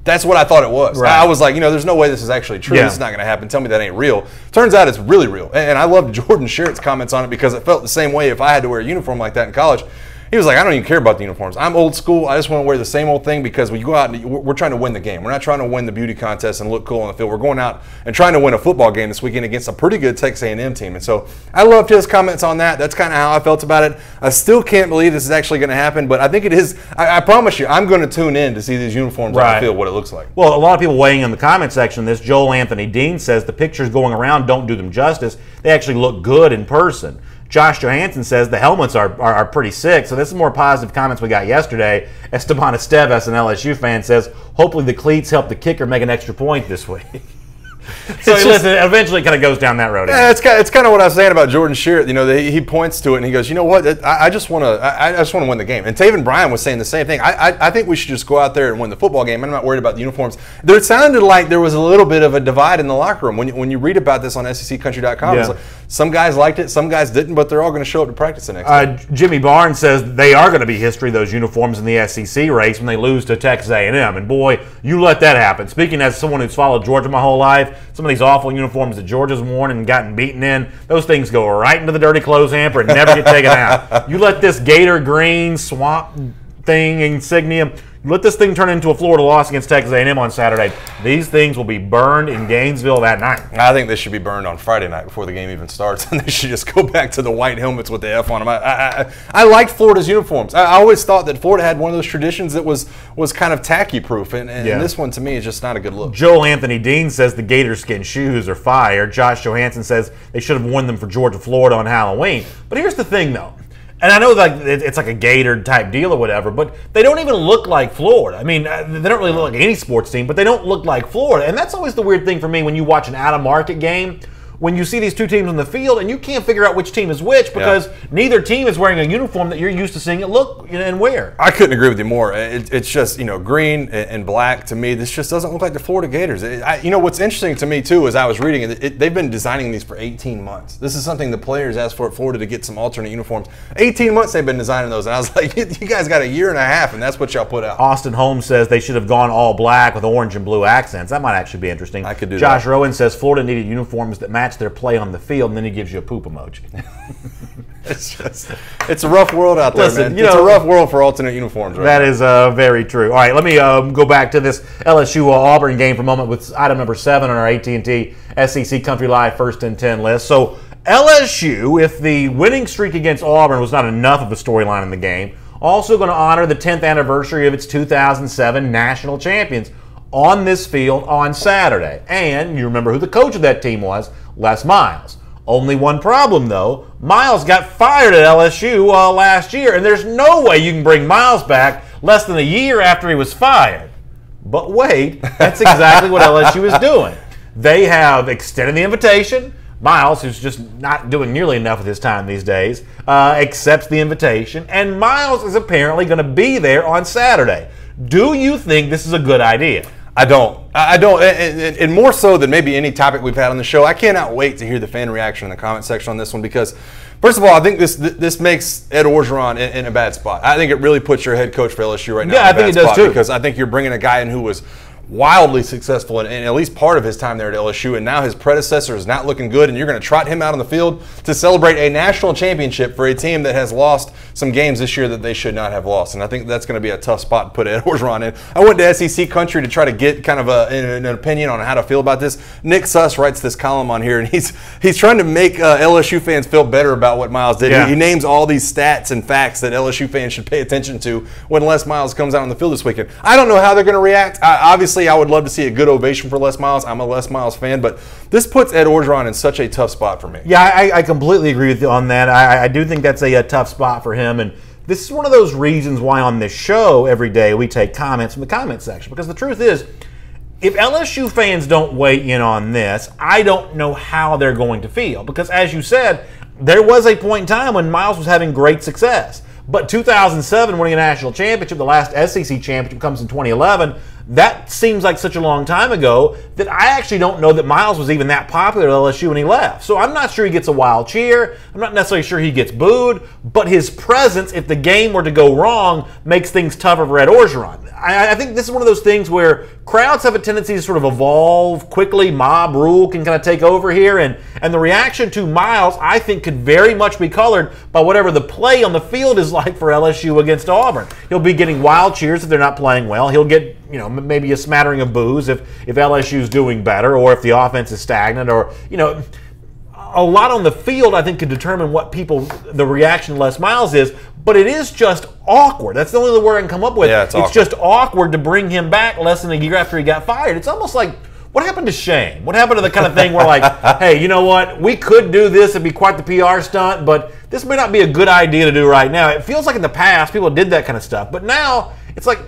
That's what I thought it was. Right. I was like, there's no way this is actually true. Yeah. This is not going to happen. Tell me that ain't real. Turns out it's really real. And I loved Jordan Sherritt's comments on it because it felt the same way if I had to wear a uniform like that in college. He was like, I don't even care about the uniforms. I'm old school. I just want to wear the same old thing because we go out and we're trying to win the game. We're not trying to win the beauty contest and look cool on the field. We're going out and trying to win a football game this weekend against a pretty good Texas A&M team. And so I loved his comments on that. That's kind of how I felt about it. I still can't believe this is actually going to happen, but I think it is. I promise you, I'm going to tune in to see these uniforms on the field, what it looks like. Well, a lot of people weighing in the comment section this. Joel Anthony Dean says the pictures going around don't do them justice. They actually look good in person. Josh Johansson says the helmets are pretty sick. So this is more positive comments we got yesterday. Esteban Esteves, an LSU fan, says hopefully the cleats help the kicker make an extra point this week. So it eventually kind of goes down that road. Yeah, it's kind of what I was saying about Jordan Sherritt. He points to it and he goes, you know what? I just want to win the game. And Taven Bryan was saying the same thing. I think we should just go out there and win the football game. I'm not worried about the uniforms. It sounded like there was a little bit of a divide in the locker room when you read about this on SECCountry.com. It's like, some guys liked it, some guys didn't, but they're all going to show up to practice the next day. Jimmy Barnes says they are going to be history, those uniforms in the SEC race when they lose to Texas A&M. And boy, you let that happen. Speaking as someone who's followed Georgia my whole life, some of these awful uniforms that Georgia's worn and gotten beaten in, those things go right into the dirty clothes hamper and never get taken out. You let this gator green swamp thing, insignia. Let this thing turn into a Florida loss against Texas A&M on Saturday. These things will be burned in Gainesville that night. I think they should be burned on Friday night before the game even starts, and they should just go back to the white helmets with the F on them. I liked Florida's uniforms. I always thought that Florida had one of those traditions that was kind of tacky-proof, and this one to me is just not a good look. Joel Anthony Dean says the gator skin shoes are fire. Josh Johansson says they should have worn them for Georgia, Florida on Halloween. But here's the thing, though. And I know like it's like a gator type deal or whatever, but they don't even look like Florida. I mean, they don't really look like any sports team, but they don't look like Florida. And that's always the weird thing for me when you watch an out-of-market game, when you see these two teams on the field and you can't figure out which team is which because neither team is wearing a uniform that you're used to seeing it look and wear. I couldn't agree with you more. It's just, green and black to me. This just doesn't look like the Florida Gators. What's interesting to me, too, as I was reading it, they've been designing these for 18 months. This is something the players asked for at Florida to get some alternate uniforms. 18 months they've been designing those. And I was like, you guys got a year and a half, and that's what y'all put out. Austin Holmes says they should have gone all black with orange and blue accents. That might actually be interesting. I could do Josh that. Rowan says Florida needed uniforms that match their play on the field, and then he gives you a poop emoji. It's a rough world out there, man. It's a rough world for alternate uniforms. Right that is very true. All right, let me go back to this LSU-Auburn game for a moment with item number 7 on our AT&T SEC Country Live First and 10 list. So LSU, if the winning streak against Auburn was not enough of a storyline in the game, also going to honor the 10th anniversary of its 2007 national champions on this field on Saturday. And you remember who the coach of that team was, Les Miles. Only one problem, though. Miles got fired at LSU last year, and there's no way you can bring Miles back less than a year after he was fired. But wait, that's exactly what LSU is doing. They have extended the invitation. Miles, who's just not doing nearly enough with his time these days, accepts the invitation, and Miles is apparently going to be there on Saturday. Do you think this is a good idea? I don't. And more so than maybe any topic we've had on the show, I cannot wait to hear the fan reaction in the comment section on this one because, first of all, I think this makes Ed Orgeron in a bad spot. I think it really puts your head coach for LSU right now in a bad spot. Yeah, I think it does too. Because I think you're bringing a guy in who was wildly successful in at least part of his time there at LSU, and now his predecessor is not looking good, and you're going to trot him out on the field to celebrate a national championship for a team that has lost some games this year that they should not have lost. And I think that's going to be a tough spot to put Ed Orgeron in. I went to SEC Country to try to get kind of an opinion on how to feel about this. Nick Suss writes this column on here, and he's trying to make LSU fans feel better about what Miles did. Yeah. He names all these stats and facts that LSU fans should pay attention to when Les Miles comes out on the field this weekend. I don't know how they're going to react. Obviously, I would love to see a good ovation for Les Miles. I'm a Les Miles fan, but this puts Ed Orgeron in such a tough spot for me. Yeah, I completely agree with you on that. I do think that's a tough spot for him, and this is one of those reasons why on this show every day we take comments from the comment section, because the truth is, if LSU fans don't weigh in on this, I don't know how they're going to feel, because as you said, there was a point in time when Miles was having great success. But 2007, winning a national championship, the last SEC championship comes in 2011, that seems like such a long time ago that I actually don't know that Miles was even that popular at LSU when he left. So I'm not sure he gets a wild cheer. I'm not necessarily sure he gets booed, but his presence, if the game were to go wrong, makes things tougher for Ed Orgeron. I think this is one of those things where crowds have a tendency to sort of evolve quickly. Mob rule can kind of take over here, and the reaction to Miles, I think, could very much be colored by whatever the play on the field is like for LSU against Auburn. He'll be getting wild cheers if they're not playing well. He'll get, maybe a smattering of boos if LSU's doing better, or if the offense is stagnant, or, a lot on the field, I think, could determine what the reaction to Les Miles is, but it is just awkward. That's the only word I can come up with. Yeah, it's just awkward to bring him back less than a year after he got fired. It's almost like, what happened to Shane? What happened to the kind of thing where, like, hey, you know what? We could do this. It'd be quite the PR stunt, but this may not be a good idea to do right now. It feels like in the past people did that kind of stuff, but now it's like,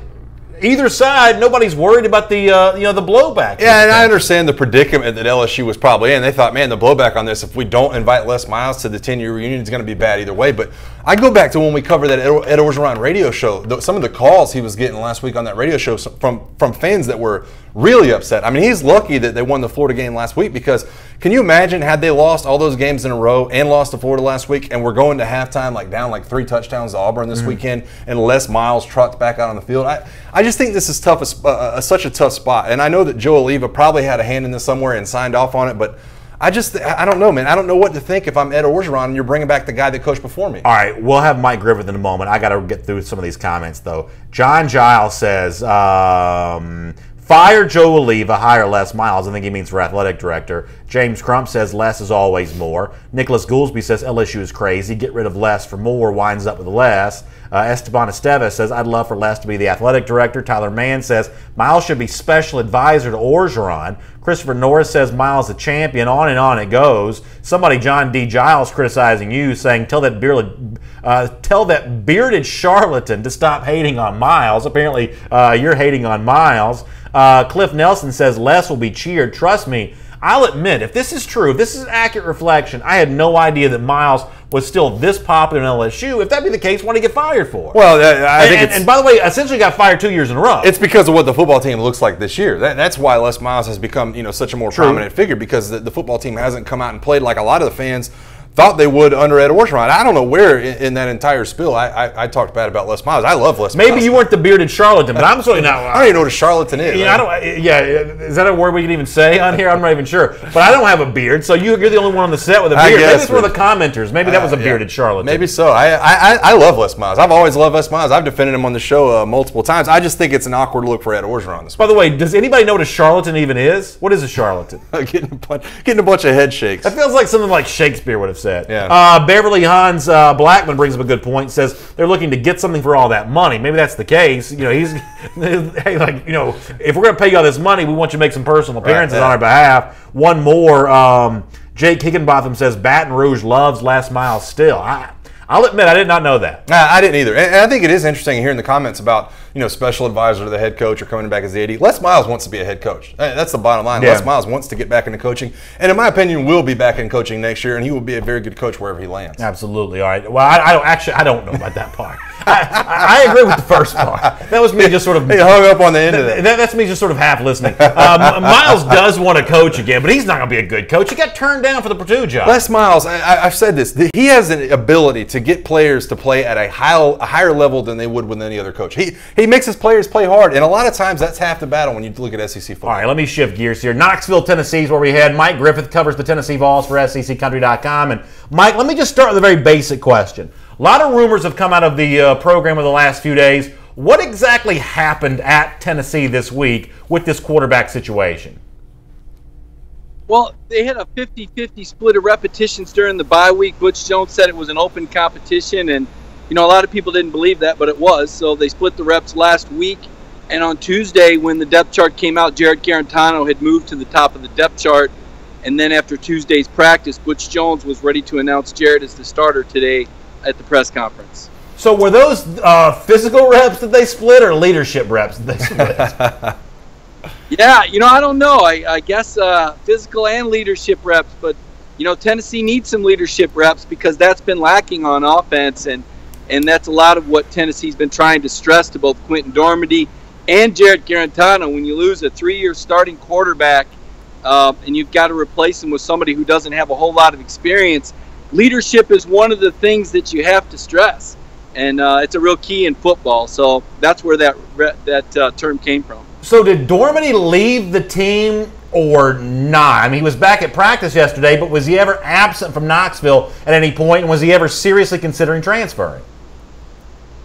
either side, nobody's worried about the the blowback. Yeah, and I understand the predicament that LSU was probably in. They thought, man, the blowback on this, if we don't invite Les Miles to the 10-year reunion, it's going to be bad either way. But I go back to when we covered that Ed Orgeron radio show. Some of the calls he was getting last week on that radio show from fans that were really upset. I mean, he's lucky that they won the Florida game last week, because can you imagine had they lost all those games in a row and lost to Florida last week, and we're going to halftime down 3 touchdowns to Auburn this weekend, and Les Miles trots back out on the field? I just think this is such a tough spot. And I know that Joe Oliva probably had a hand in this somewhere and signed off on it, but I don't know, man. I don't know what to think if I'm Ed Orgeron and you're bringing back the guy that coached before me. All right, we'll have Mike Griffith in a moment. I got to get through some of these comments, though. John Giles says, fire Joe Oliva, hire Les Miles. I think he means for athletic director. James Crump says less is always more. Nicholas Goolsby says LSU is crazy. Get rid of less for more, winds up with less. Esteban Estevez says, I'd love for Les to be the athletic director. Tyler Mann says, Miles should be special advisor to Orgeron. Christopher Norris says, Miles a champion. On and on it goes. Somebody, John D. Giles, criticizing you, saying, tell that bearded charlatan to stop hating on Miles. Apparently, you're hating on Miles. Cliff Nelson says, Les will be cheered. Trust me, I'll admit, if this is true, if this is an accurate reflection, I had no idea that Miles was still this popular in LSU. If that be the case, what did he get fired for? Well, I think and by the way, essentially got fired 2 years in a row. It's because of what the football team looks like this year. That's why Les Miles has become, such a more prominent figure, because the football team hasn't come out and played like a lot of the fans thought they would under Ed Orgeron. I don't know where in that entire spill I talked bad about Les Miles. I love Les Miles. Maybe you weren't the bearded charlatan, but I'm certainly not. I don't even know what a charlatan is. Is that a word we can even say on here? I'm not even sure. But I don't have a beard, so you're the only one on the set with a beard. Maybe it's one of the commenters. Maybe that was a bearded charlatan. Maybe so. I love Les Miles. I've always loved Les Miles. I've defended him on the show multiple times. I just think it's an awkward look for Ed Orgeron this week. By the way, does anybody know what a charlatan even is? What is a charlatan? Getting a bunch of head shakes. That feels like something like Shakespeare would have said. Yeah. Beverly Hans Blackman brings up a good point. Says they're looking to get something for all that money. Maybe that's the case. He's if we're going to pay you all this money, we want you to make some personal appearances on our behalf. One more. Jake Higginbotham says Baton Rouge loves Les Miles still. I'll admit I did not know that. I didn't either. And I think it is interesting hearing the comments about special advisor to the head coach or coming back as the AD. Les Miles wants to be a head coach. That's the bottom line. Yeah. Les Miles wants to get back into coaching, and in my opinion, will be back in coaching next year, and he will be a very good coach wherever he lands. Absolutely. All right. Well, I don't know about that part. I agree with the first part. That was me just sort of. He hung up on the end of that. That's me just sort of half listening. Miles does want to coach again, but he's not going to be a good coach. He got turned down for the Purdue job. Les Miles, I've said this. He has an ability to get players to play at a higher level than they would with any other coach. He makes his players play hard, and a lot of times that's half the battle when you look at SEC football. All right, let me shift gears here. Knoxville, Tennessee is where we head. Mike Griffith covers the Tennessee Vols for SECCountry.com. And Mike, let me just start with a very basic question. A lot of rumors have come out of the program over the last few days. What exactly happened at Tennessee this week with this quarterback situation? Well, they had a 50-50 split of repetitions during the bye week. Butch Jones said it was an open competition, and a lot of people didn't believe that, but it was. So they split the reps last week, and on Tuesday when the depth chart came out, Jared Garantano had moved to the top of the depth chart, and then after Tuesday's practice, Butch Jones was ready to announce Jared as the starter today at the press conference. So were those physical reps that they split or leadership reps that they split? Yeah, I don't know. I guess physical and leadership reps, but Tennessee needs some leadership reps because that's been lacking on offense, and that's a lot of what Tennessee's been trying to stress to both Quentin Dormady and Jared Garantano. When you lose a 3-year starting quarterback and you've got to replace him with somebody who doesn't have a whole lot of experience, leadership is one of the things that you have to stress, and it's a real key in football. So that's where that term came from. So did Dormady leave the team or not? I mean, he was back at practice yesterday, but was he ever absent from Knoxville at any point, and was he ever seriously considering transferring?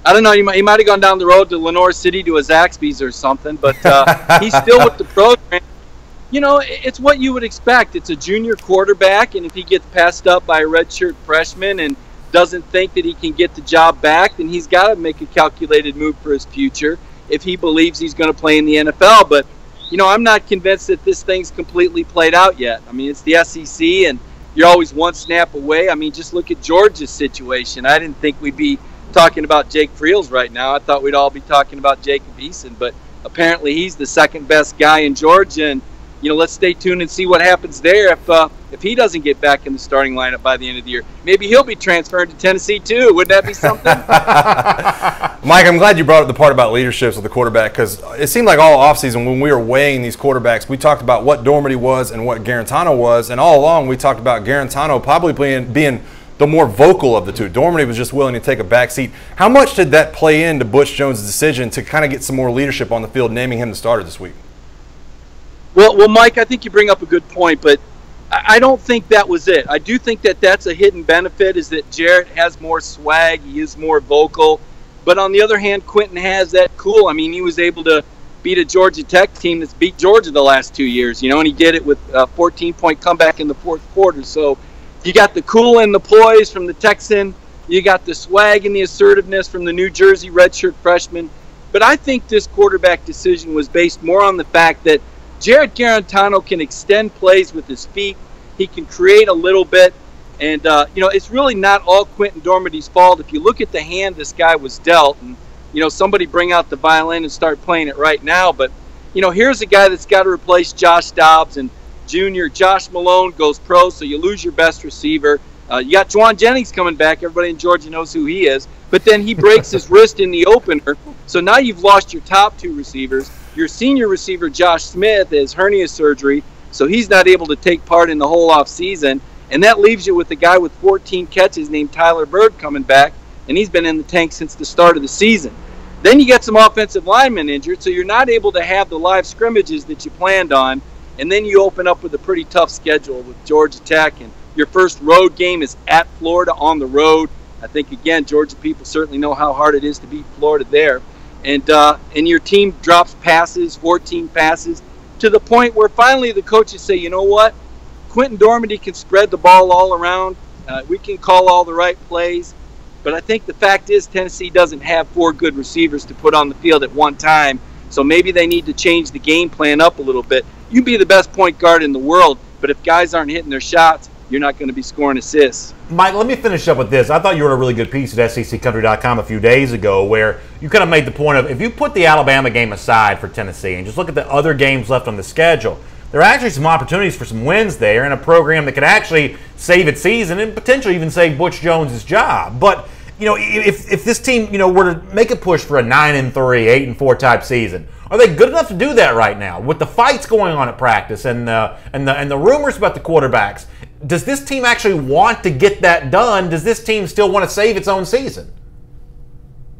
I don't know. He might have gone down the road to Lenore City to a Zaxby's or something, but he's still with the program. It's what you would expect. It's a junior quarterback, and if he gets passed up by a redshirt freshman and doesn't think that he can get the job back, then he's got to make a calculated move for his future if he believes he's going to play in the NFL. But, I'm not convinced that this thing's completely played out yet. I mean, it's the SEC, and you're always one snap away. I mean, just look at Georgia's situation. I didn't think we'd be talking about Jake Friels right now. I thought we'd all be talking about Jacob Eason, but apparently he's the second best guy in Georgia, and let's stay tuned and see what happens there if he doesn't get back in the starting lineup by the end of the year. Maybe he'll be transferred to Tennessee too. Wouldn't that be something? Mike, I'm glad you brought up the part about leaderships with the quarterback, because it seemed like all offseason when we were weighing these quarterbacks, we talked about what Dormady was and what Garantano was, and all along we talked about Garantano probably being the more vocal of the two. Dormady was just willing to take a back seat. How much did that play into Butch Jones' decision to kind of get some more leadership on the field, naming him the starter this week? Well, Mike, I think you bring up a good point, but I don't think that was it. I do think that that's a hidden benefit, is that Jarrett has more swag, he is more vocal. But on the other hand, Quentin has that cool. I mean, he was able to beat a Georgia Tech team that's beat Georgia the last 2 years, and he did it with a 14-point comeback in the fourth quarter. So you got the cool and the poise from the Texan. You got the swag and the assertiveness from the New Jersey redshirt freshman. But I think this quarterback decision was based more on the fact that Jarrett Garantano can extend plays with his feet. He can create a little bit. And, it's really not all Quentin Dormady's fault. If you look at the hand this guy was dealt, and, somebody bring out the violin and start playing it right now. But, here's a guy that's got to replace Josh Dobbs and Junior. Josh Malone goes pro, so you lose your best receiver. You got Juwan Jennings coming back. Everybody in Georgia knows who he is. But then he breaks his wrist in the opener. So now you've lost your top two receivers. Your senior receiver, Josh Smith, has hernia surgery, so he's not able to take part in the whole offseason. And that leaves you with a guy with 14 catches named Tyler Bird coming back, and he's been in the tank since the start of the season. Then you get some offensive linemen injured, so you're not able to have the live scrimmages that you planned on. And then you open up with a pretty tough schedule with Georgia Tech, and your first road game is at Florida on the road. I think, again, Georgia people certainly know how hard it is to beat Florida there. And your team drops passes, 14 passes, to the point where finally the coaches say, you know what? Quentin Dormady can spread the ball all around. We can call all the right plays. But I think the fact is Tennessee doesn't have 4 good receivers to put on the field at one time. So maybe they need to change the game plan up a little bit. You be the best point guard in the world, but if guys aren't hitting their shots, you're not going to be scoring assists. Mike, let me finish up with this. I thought you wrote a really good piece at SECCountry.com a few days ago where you kind of made the point of, if you put the Alabama game aside for Tennessee and just look at the other games left on the schedule, there are actually some opportunities for some wins there in a program that could actually save its season and potentially even save Butch Jones' job. But, if this team, were to make a push for a 9-3, 8-4 type season, are they good enough to do that right now? With the fights going on at practice and the rumors about the quarterbacks, does this team actually want to get that done? Does this team still want to save its own season?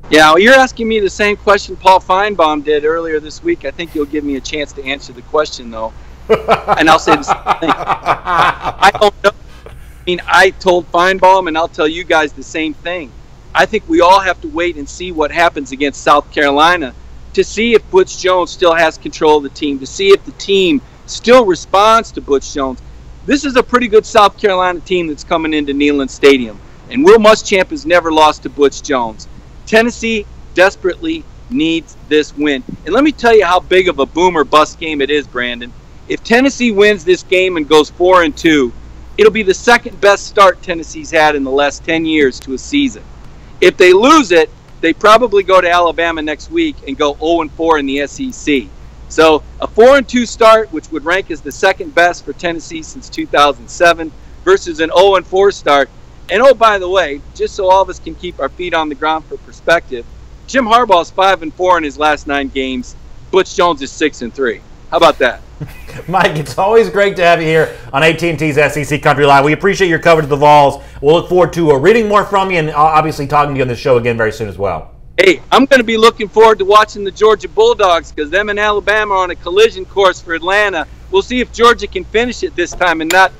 Yeah, well, you're asking me the same question Paul Feinbaum did earlier this week. I think you'll give me a chance to answer the question, though. And I'll say the same thing. I don't know. I mean, I told Feinbaum, and I'll tell you guys the same thing. I think we all have to wait and see what happens against South Carolina to see if Butch Jones still has control of the team, to see if the team still responds to Butch Jones. This is a pretty good South Carolina team that's coming into Neyland Stadium, and Will Muschamp has never lost to Butch Jones. Tennessee desperately needs this win. And let me tell you how big of a boom or bust game it is, Brandon. If Tennessee wins this game and goes 4-2, it'll be the second best start Tennessee's had in the last 10 years to a season. If they lose it, they probably go to Alabama next week and go 0-4 in the SEC. So a 4-2 start, which would rank as the second best for Tennessee since 2007, versus an 0-4 start. And oh, by the way, just so all of us can keep our feet on the ground for perspective, Jim Harbaugh's 5-4 in his last 9 games. Butch Jones is 6-3. How about that? Mike, it's always great to have you here on AT&T's SEC Country Live. We appreciate your coverage of the Vols. We'll look forward to reading more from you and obviously talking to you on the show again very soon as well. Hey, I'm going to be looking forward to watching the Georgia Bulldogs because them and Alabama are on a collision course for Atlanta. We'll see if Georgia can finish it this time and not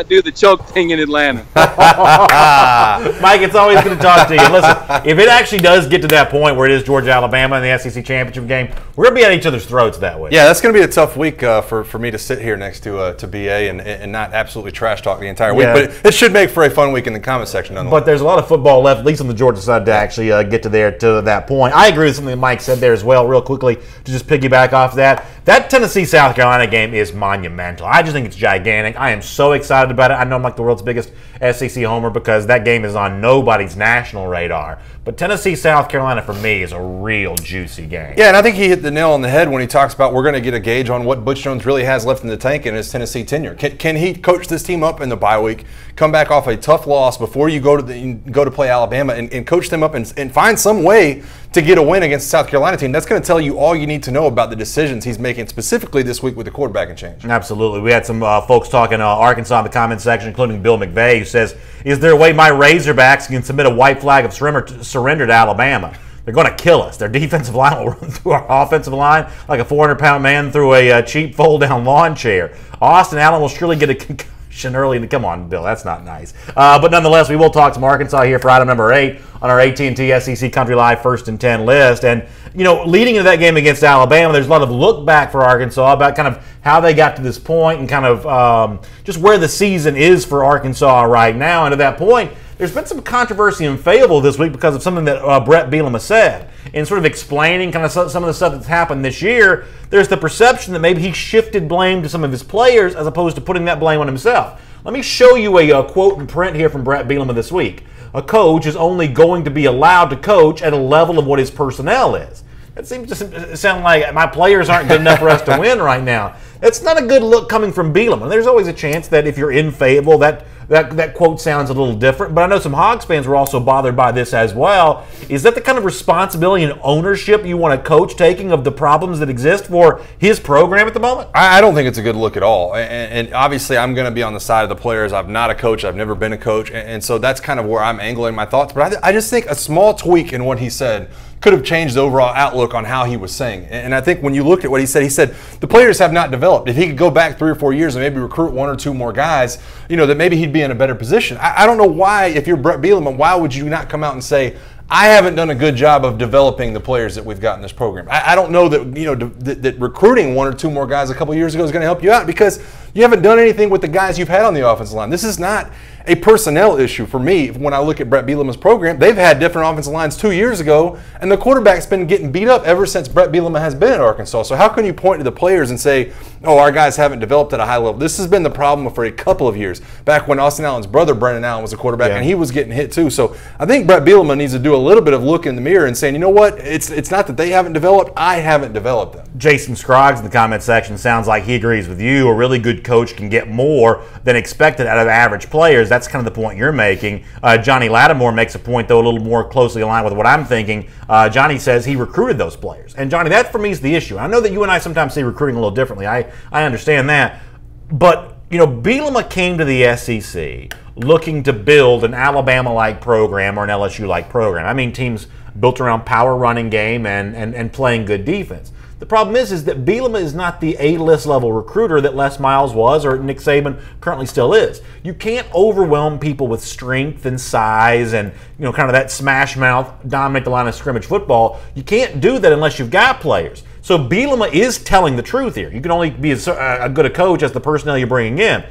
do the choke thing in Atlanta. Mike, it's always good to talk to you. Listen, if it actually does get to that point where it is Georgia-Alabama in the SEC championship game, we're going to be at each other's throats that way. Yeah, that's going to be a tough week for me to sit here next to BA and not absolutely trash talk the entire week. But it should make for a fun week in the comment section. But there's a lot of football left, at least on the Georgia side, to actually get to that point. I agree with something that Mike said there as well, real quickly, to just piggyback off that. That Tennessee-South Carolina game is monumental. I just think it's gigantic. I am so excited about it. I know I'm like the world's biggest SEC homer because that game is on nobody's national radar. But Tennessee-South Carolina, for me, is a real juicy game. Yeah, and I think he hit the nail on the head when he talks about we're going to get a gauge on what Butch Jones really has left in the tank in his Tennessee tenure. Can he coach this team up in the bye week, come back off a tough loss before you go to play Alabama and coach them up and find some way to get a win against the South Carolina team? That's going to tell you all you need to know about the decisions he's making specifically this week with the quarterbacking change. Absolutely. We had some folks talking Arkansas in the comment section, including Bill McVeigh, who says, is there a way my Razorbacks can submit a white flag of surrender to Alabama? They're going to kill us. Their defensive line will run through our offensive line like a 400-pound man through a cheap fold-down lawn chair. Austin Allen will surely get a concussion early. Come on, Bill, that's not nice. But nonetheless, we will talk some Arkansas here for item number 8 on our AT&T SEC Country Live 1st and 10 list. And, leading into that game against Alabama, there's a lot of look back for Arkansas about kind of how they got to this point and kind of just where the season is for Arkansas right now. And to that point, there's been some controversy in Fayetteville this week because of something that Brett Bielema said. In sort of explaining kind of some of the stuff that's happened this year, there's the perception that maybe he shifted blame to some of his players as opposed to putting that blame on himself. Let me show you a quote in print here from Brett Bielema this week. A coach is only going to be allowed to coach at a level of what his personnel is. That seems to sound like my players aren't good enough for us to win right now. That's not a good look coming from Bielema. There's always a chance that if you're in Fayetteville, that quote sounds a little different. But I know some Hogs fans were also bothered by this as well. Is that the kind of responsibility and ownership you want a coach taking of the problems that exist for his program at the moment? I don't think it's a good look at all. And obviously, I'm going to be on the side of the players. I'm not a coach. I've never been a coach. And so that's kind of where I'm angling my thoughts. But I just think a small tweak in what he said could have changed the overall outlook on how he was saying. And I think when you looked at what he said the players have not developed. If he could go back 3 or 4 years and maybe recruit 1 or 2 more guys, that maybe he'd be in a better position. I don't know why, if you're Brett Bielema, why would you not come out and say, I haven't done a good job of developing the players that we've got in this program. I don't know that that recruiting 1 or 2 more guys a couple years ago is going to help you out because you haven't done anything with the guys you've had on the offensive line. This is not a personnel issue for me. When I look at Brett Bielema's program, they've had different offensive lines 2 years ago, and the quarterback's been getting beat up ever since Brett Bielema has been at Arkansas. So how can you point to the players and say, oh, our guys haven't developed at a high level? This has been the problem for a couple of years. Back when Austin Allen's brother, Brennan Allen, was a quarterback, and he was getting hit too. So I think Brett Bielema needs to do a little bit of look in the mirror and saying, you know what, it's not that they haven't developed, I haven't developed them. Jason Scroggs in the comment section sounds like he agrees with you. A really good coach can get more than expected out of average players. That's kind of the point you're making. Johnny Lattimore makes a point, though, a little more closely aligned with what I'm thinking. Johnny says he recruited those players. And, Johnny, that for me is the issue. I know that you and I sometimes see recruiting a little differently. I understand that. But, Bielema came to the SEC looking to build an Alabama-like program or an LSU-like program. I mean, teams built around power running game and playing good defense. The problem is that Bielema is not the A-list level recruiter that Les Miles was or Nick Saban currently still is. You can't overwhelm people with strength and size and kind of that smash mouth, dominate the line of scrimmage football. You can't do that unless you've got players. So Bielema is telling the truth here. You can only be as good a coach as the personnel you're bringing in.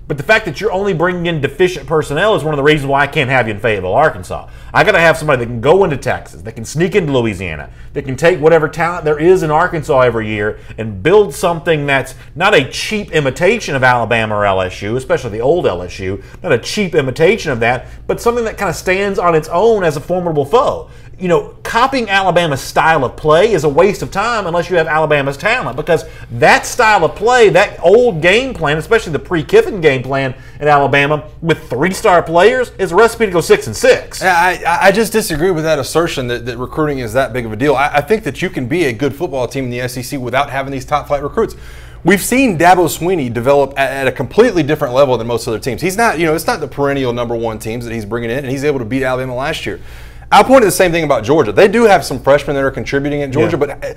But the fact that you're only bringing in deficient personnel is one of the reasons why I can't have you in Fayetteville, Arkansas. I got to have somebody that can go into Texas, that can sneak into Louisiana, that can take whatever talent there is in Arkansas every year and build something that's not a cheap imitation of Alabama or LSU, especially the old LSU, not a cheap imitation of that, but something that kind of stands on its own as a formidable foe. Copying Alabama's style of play is a waste of time unless you have Alabama's talent, because that style of play, that old game plan, especially the pre-Kiffin game plan in Alabama with 3-star players, is a recipe to go 6-6. I just disagree with that assertion that recruiting is that big of a deal. I think that you can be a good football team in the SEC without having these top-flight recruits. We've seen Dabo Swinney develop at a completely different level than most other teams. He's not, it's not the perennial #1 teams that he's bringing in, and he's able to beat Alabama last year. I'll point to the same thing about Georgia. They do have some freshmen that are contributing at Georgia, but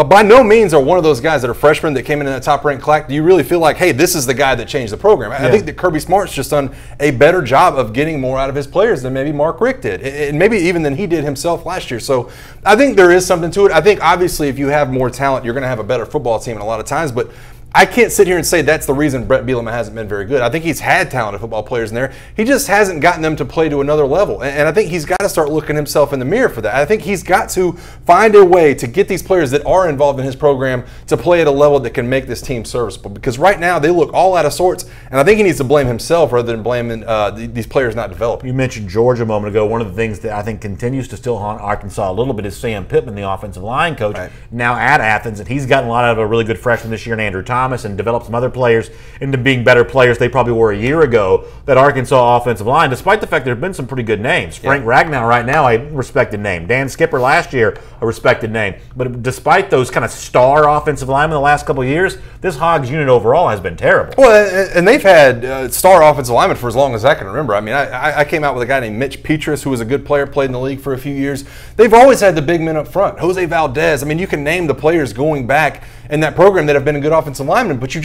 by no means are one of those guys that are freshmen that came in that top-ranked class. Do you really feel like, hey, this is the guy that changed the program? I think that Kirby Smart's just done a better job of getting more out of his players than maybe Mark Richt did, and maybe even than he did himself last year. So I think there is something to it. I think obviously if you have more talent, you're going to have a better football team in a lot of times, but I can't sit here and say that's the reason Brett Bielema hasn't been very good. I think he's had talented football players in there. He just hasn't gotten them to play to another level. And I think he's got to start looking himself in the mirror for that. I think he's got to find a way to get these players that are involved in his program to play at a level that can make this team serviceable. Because right now they look all out of sorts, and I think he needs to blame himself rather than blaming these players not developing. You mentioned Georgia a moment ago. One of the things that I think continues to still haunt Arkansas a little bit is Sam Pittman, the offensive line coach, now at Athens, and he's gotten a lot out of a really good freshman this year in Andrew Thomas and developed some other players into being better players they probably were a year ago. That Arkansas offensive line, despite the fact there have been some pretty good names. Frank Ragnow right now, a respected name. Dan Skipper last year, a respected name. But despite those kind of star offensive linemen the last couple of years, this Hogs unit overall has been terrible. Well, and they've had star offensive linemen for as long as I can remember. I mean, I came out with a guy named Mitch Petrus, who was a good player, played in the league for a few years. They've always had the big men up front. Jose Valdez. I mean, you can name the players going back in that program that have been a good offensive lineman, but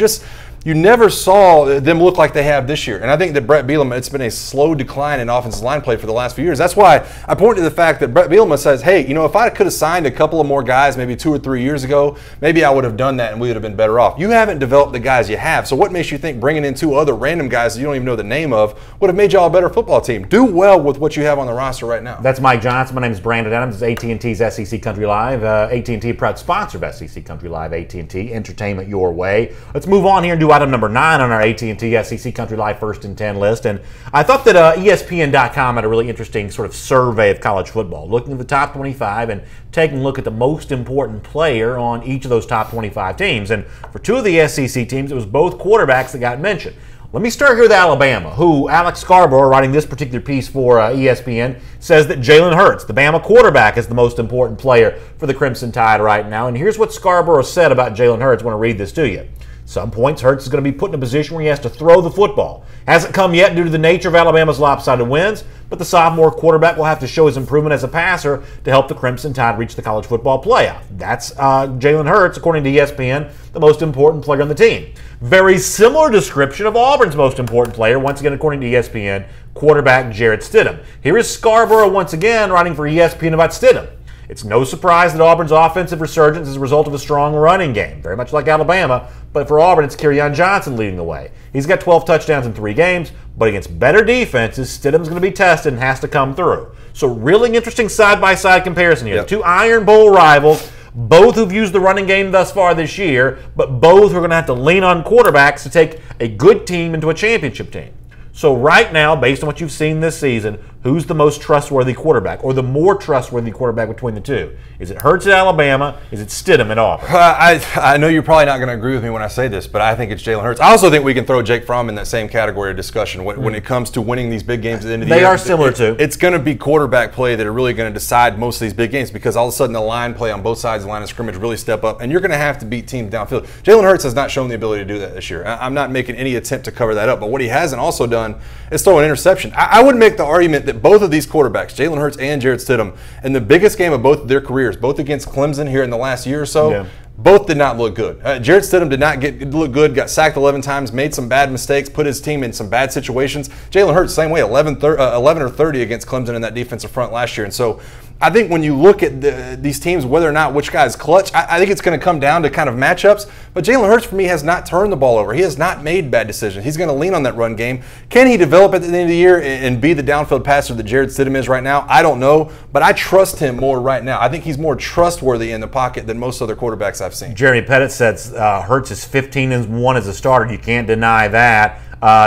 you never saw them look like they have this year. And I think that Brett Bielema, it's been a slow decline in offensive line play for the last few years. That's why I point to the fact that Brett Bielema says, hey, if I could have signed a couple of more guys maybe 2 or 3 years ago, maybe I would have done that and we would have been better off. You haven't developed the guys you have. So what makes you think bringing in 2 other random guys that you don't even know the name of would have made y'all a better football team? Do well with what you have on the roster right now. That's Mike Johnson. My name is Brandon Adams. It's AT&T's SEC Country Live. AT&T, proud sponsor of SEC Country Live. AT&T, entertainment your way. Let's move on here and do item number 9 on our AT&T SEC Country Live First and 10 list. And I thought that ESPN.com had a really interesting sort of survey of college football, looking at the top 25 and taking a look at the most important player on each of those top 25 teams. And for 2 of the SEC teams, it was both quarterbacks that got mentioned. Let me start here with Alabama, who Alex Scarborough, writing this particular piece for ESPN, says that Jalen Hurts, the Bama quarterback, is the most important player for the Crimson Tide right now. And here's what Scarborough said about Jalen Hurts. I want to read this to you. Some points, Hurts is going to be put in a position where he has to throw the football. Hasn't come yet due to the nature of Alabama's lopsided wins, but the sophomore quarterback will have to show his improvement as a passer to help the Crimson Tide reach the college football playoff. That's Jalen Hurts, according to ESPN, the most important player on the team. Very similar description of Auburn's most important player, once again according to ESPN, quarterback Jarrett Stidham. Here is Scarborough once again writing for ESPN about Stidham. It's no surprise that Auburn's offensive resurgence is a result of a strong running game, very much like Alabama, but for Auburn it's Kerryon Johnson leading the way. He's got 12 touchdowns in 3 games, but against better defenses, Stidham's going to be tested and has to come through. So really interesting side-by-side comparison here. Yep. 2 Iron Bowl rivals, both who've used the running game thus far this year, but both are going to have to lean on quarterbacks to take a good team into a championship team. So right now, based on what you've seen this season, who's the most trustworthy quarterback or the more trustworthy quarterback between the 2? Is it Hurts at Alabama? Is it Stidham at Auburn? I know you're probably not going to agree with me when I say this, but I think it's Jalen Hurts. I also think we can throw Jake Fromm in that same category of discussion when it comes to winning these big games at the end of the year. They are similar too. It's going to be quarterback play that are really going to decide most of these big games because all of a sudden the line play on both sides of the line of scrimmage really step up, and you're going to have to beat teams downfield. Jalen Hurts has not shown the ability to do that this year. I'm not making any attempt to cover that up, but what he hasn't also done is throw an interception. I would make the argument that both of these quarterbacks, Jalen Hurts and Jarrett Stidham, in the biggest game of both of their careers, both against Clemson here in the last year or so, both did not look good. Jarrett Stidham did not look good, got sacked 11 times, made some bad mistakes, put his team in some bad situations. Jalen Hurts, same way, 11 or 30 against Clemson in that defensive front last year. And so I think when you look at these teams, whether or not which guy's clutch, I think it's going to come down to kind of matchups. But Jalen Hurts, for me, has not turned the ball over. He has not made bad decisions. He's going to lean on that run game. Can he develop at the end of the year and be the downfield passer that Jarrett Stidham is right now? I don't know, but I trust him more right now. I think he's more trustworthy in the pocket than most other quarterbacks I've seen. Jeremy Pettit says Hurts is 15-1 as a starter. You can't deny that.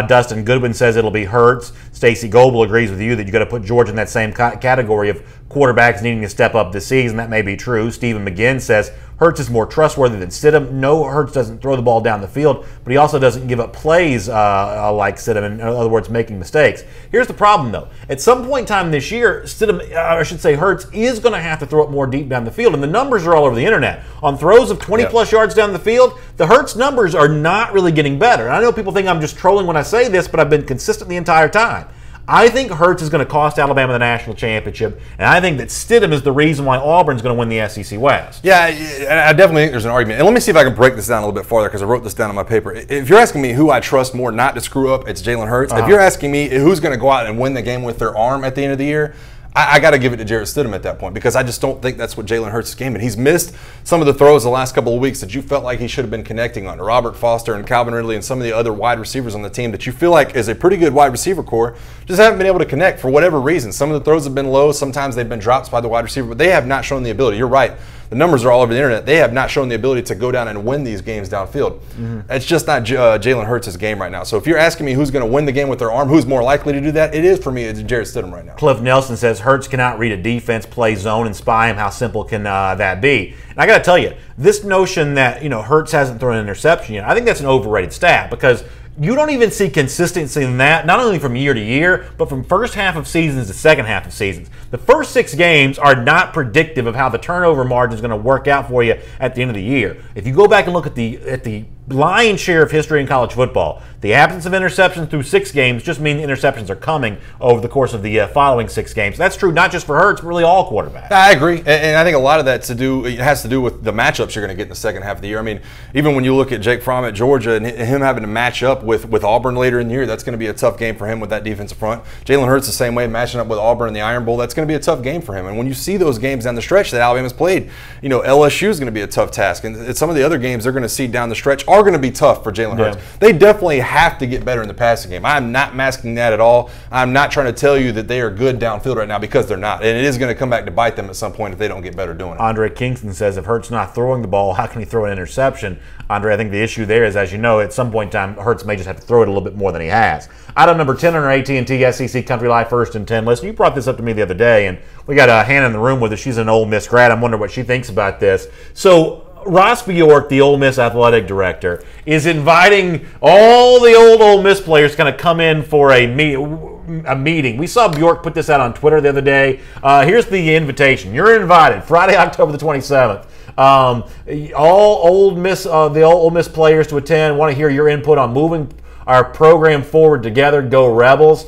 Dustin Goodwin says it'll be Hurts. Stacy Goebel agrees with you that you got to put Georgia in that same category of quarterbacks needing to step up this season. That may be true. Stephen McGinn says Hurts is more trustworthy than Stidham. No, Hurts doesn't throw the ball down the field, but he also doesn't give up plays like Stidham, in other words, making mistakes. Here's the problem, though. At some point in time this year, Hurts is going to have to throw it more deep down the field, and the numbers are all over the internet. On throws of 20-plus yards down the field, the Hurts numbers are not really getting better. And I know people think I'm just trolling when I say this, but I've been consistent the entire time. I think Hurts is going to cost Alabama the national championship, and I think that Stidham is the reason why Auburn's going to win the SEC West. Yeah, I definitely think there's an argument. And let me see if I can break this down a little bit farther because I wrote this down on my paper. If you're asking me who I trust more not to screw up, it's Jalen Hurts. If you're asking me who's going to go out and win the game with their arm at the end of the year, I got to give it to Jarrett Stidham at that point because I just don't think that's what Jalen Hurts' game. And he's missed some of the throws the last couple of weeks that you felt like he should have been connecting on. Robert Foster and Calvin Ridley and some of the other wide receivers on the team that you feel like is a pretty good wide receiver core just haven't been able to connect for whatever reason. Some of the throws have been low. Sometimes they've been drops by the wide receiver, but they have not shown the ability. You're right. The numbers are all over the internet. They have not shown the ability to go down and win these games downfield. It's just not Jalen Hurts' game right now. So if you're asking me who's going to win the game with their arm, who's more likely to do that, it is for me, it's Jarrett Stidham right now. Cliff Nelson says Hurts cannot read a defense, play zone, and spy him. How simple can that be? And I got to tell you, this notion that Hurts hasn't thrown an interception yet, I think that's an overrated stat because you don't even see consistency in that, not only from year to year, but from first half of seasons to second half of seasons. The first 6 games are not predictive of how the turnover margin is going to work out for you at the end of the year. If you go back and look at the lion's share of history in college football. The absence of interceptions through 6 games just means interceptions are coming over the course of the following 6 games. That's true not just for Hurts, but really all quarterbacks. I agree, and I think a lot of that has to do with the matchups you're going to get in the second half of the year. I mean, even when you look at Jake Fromm at Georgia and him having to match up with Auburn later in the year, that's going to be a tough game for him with that defensive front. Jalen Hurts the same way, matching up with Auburn in the Iron Bowl. That's going to be a tough game for him. And when you see those games down the stretch that Alabama's played, LSU is going to be a tough task, and some of the other games they're going to see down the stretch are going to be tough for Jalen Hurts. They definitely have to get better in the passing game. I'm not masking that at all. I'm not trying to tell you that they are good downfield right now, because they're not. And it is going to come back to bite them at some point if they don't get better doing it. Andre Kingston says if Hurts not throwing the ball, how can he throw an interception? Andre, I think the issue there is, as you know, at some point in time, Hurts may just have to throw it a little bit more than he has. Item number 10 on our AT&T SEC Country Live First and 10 list. You brought this up to me the other day, and we got Hannah in the room with us. She's an Ole Miss grad. I'm wondering what she thinks about this. So Ross Bjork, the Ole Miss athletic director, is inviting all the old Ole Miss players to kind of come in for a meeting. We saw Bjork put this out on Twitter the other day. Here's the invitation. You're invited Friday, October the 27th. All Ole Miss, the Ole Miss players to attend. Want to hear your input on moving our program forward together. Go Rebels.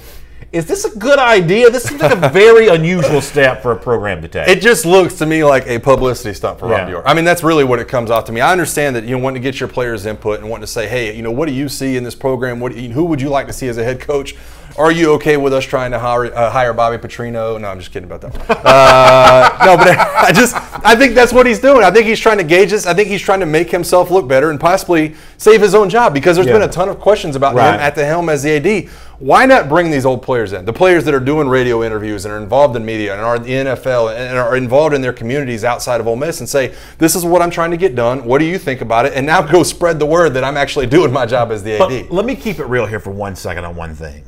Is this a good idea? This seems like a very unusual step for a program to take. It just looks to me like a publicity stunt for Rob York. I mean, that's really what it comes off to me. I understand that you wanting to get your players' input and wanting to say, hey, what do you see in this program? Who would you like to see as a head coach? Are you okay with us trying to hire Bobby Petrino? No, I'm just kidding about that. No, but I think that's what he's doing. I think he's trying to gauge this. I think he's trying to make himself look better and possibly save his own job, because there's been a ton of questions about him at the helm as the AD. Why not bring these old players in? The players that are doing radio interviews and are involved in media and are in the NFL and are involved in their communities outside of Ole Miss, and say, this is what I'm trying to get done. What do you think about it? And now go spread the word that I'm actually doing my job as the AD. But let me keep it real here for 1 second on one thing.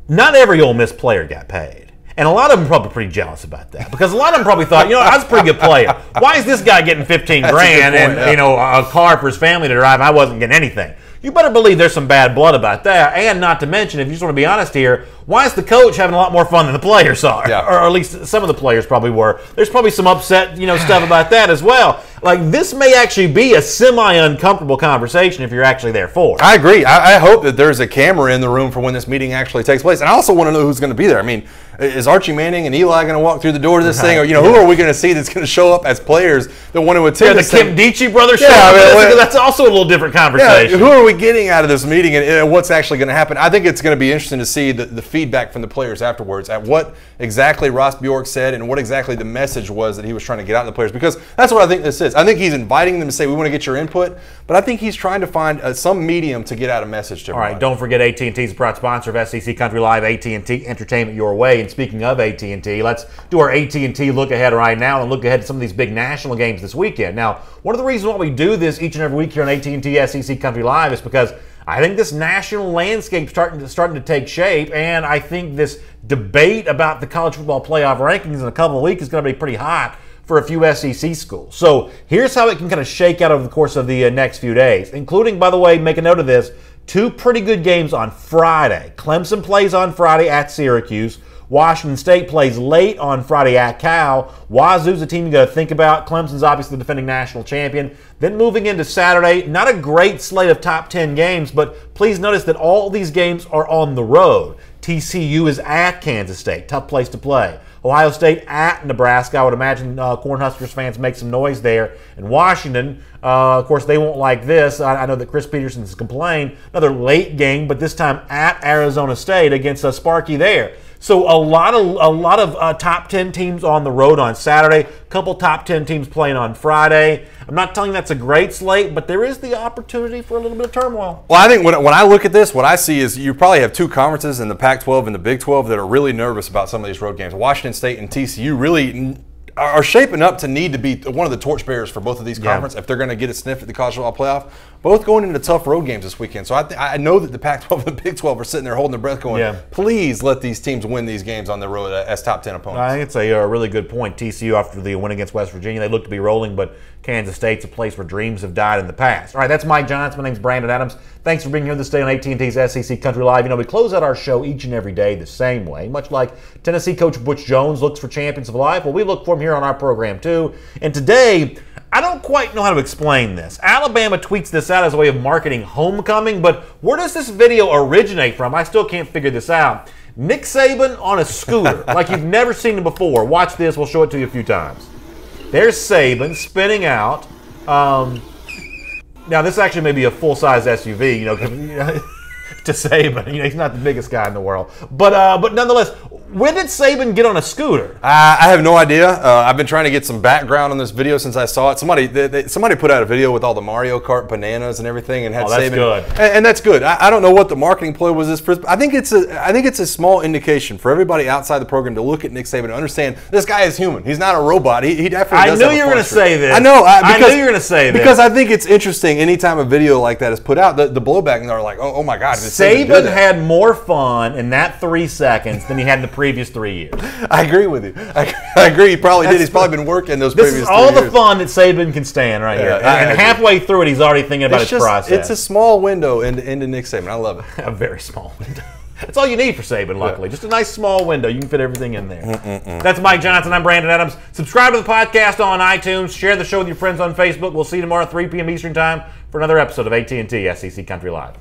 Not every Ole Miss player got paid. And a lot of them probably pretty jealous about that, because a lot of them probably thought, I was a pretty good player. Why is this guy getting 15 grand and a car for his family to drive? I wasn't getting anything. You better believe there's some bad blood about that. And not to mention, if you just want to be honest here, why is the coach having a lot more fun than the players are? Yeah. Or at least some of the players probably were. There's probably some upset, stuff about that as well. Like, this may actually be a semi-uncomfortable conversation if you're actually there for it. I agree. I hope that there's a camera in the room for when this meeting actually takes place. And I also want to know who's going to be there. I mean, is Archie Manning and Eli going to walk through the door to this thing? Or, who are we going to see that's going to show up as players that want to attend this thing? The Kim Dichie brothers show up. That's also a little different conversation. Yeah, who are we getting out of this meeting, and what's actually going to happen? I think it's going to be interesting to see the feedback from the players afterwards at what exactly Ross Bjork said and what exactly the message was that he was trying to get out to the players, because that's what I think this is. I think he's inviting them to say, we want to get your input, but I think he's trying to find some medium to get out a message to everybody. All right, don't forget AT&T is a proud sponsor of SEC Country Live, AT&T Entertainment your way. And speaking of AT&T, let's do our AT&T look ahead right now and look ahead to some of these big national games this weekend. Now, one of the reasons why we do this each and every week here on AT&T SEC Country Live is because I think this national landscape is starting to take shape, and I think this debate about the college football playoff rankings in a couple of weeks is going to be pretty hot for a few SEC schools. So here's how it can kind of shake out over the course of the next few days, including, by the way, make a note of this, 2 pretty good games on Friday. Clemson plays on Friday at Syracuse. Washington State plays late on Friday at Cal. Wazoo's a team you got to think about. Clemson's obviously the defending national champion. Then moving into Saturday, not a great slate of top 10 games, but please notice that all these games are on the road. TCU is at Kansas State, tough place to play. Ohio State at Nebraska. I would imagine Cornhuskers fans make some noise there. And Washington, of course, they won't like this. I know that Chris Peterson's complained. Another late game, but this time at Arizona State against Sparky there. So a lot of top 10 teams on the road on Saturday. A couple top 10 teams playing on Friday. I'm not telling you that's a great slate, but there is the opportunity for a little bit of turmoil. Well, I think when I look at this, what I see is you probably have 2 conferences in the Pac-12 and the Big 12 that are really nervous about some of these road games. Washington State and TCU really are shaping up to need to be one of the torchbearers for both of these conferences if they're going to get a sniff at the college football playoff. Both going into tough road games this weekend. So I know that the Pac-12 and the Big 12 are sitting there holding their breath going, please let these teams win these games on the road as top 10 opponents. I think it's a really good point. TCU, after the win against West Virginia, they look to be rolling, but Kansas State's a place where dreams have died in the past. All right, that's Mike Johnson. My name's Brandon Adams. Thanks for being here this day on AT&T's SEC Country Live. We close out our show each and every day the same way, much like Tennessee coach Butch Jones looks for champions of life. Well, we look for him here on our program too. And today, I don't quite know how to explain this. Alabama tweets this out as a way of marketing homecoming, but where does this video originate from? I still can't figure this out. Nick Saban on a scooter, like you've never seen him before. Watch this. We'll show it to you a few times. There's Saban spinning out. Now, this actually may be a full-size SUV, to Saban. He's not the biggest guy in the world. But nonetheless, when did Saban get on a scooter? I have no idea. I've been trying to get some background on this video since I saw it. Somebody put out a video with all the Mario Kart bananas and everything, and had that's Saban. Good. And that's good. I don't know what the marketing ploy was this for. I think it's a small indication for everybody outside the program to look at Nick Saban and understand this guy is human. He's not a robot. He definitely. I knew you were going to say this. I know. I knew you were going to say this because I think it's interesting. Anytime a video like that is put out, the blowback and they're like, oh my God. Saban had more fun in that 3 seconds than he had in the previous 3 years. I agree with you. I agree. He probably did. He's probably been working those previous 3 years. This is all the fun that Saban can stand right here. And halfway through it, he's already thinking about his process. It's a small window into Nick Saban. I love it. A very small window. That's all you need for Saban, luckily. Yeah. Just a nice small window. You can fit everything in there. That's Mike Johnson. I'm Brandon Adams. Subscribe to the podcast on iTunes. Share the show with your friends on Facebook. We'll see you tomorrow at 3 p.m. Eastern Time for another episode of AT&T SEC Country Live.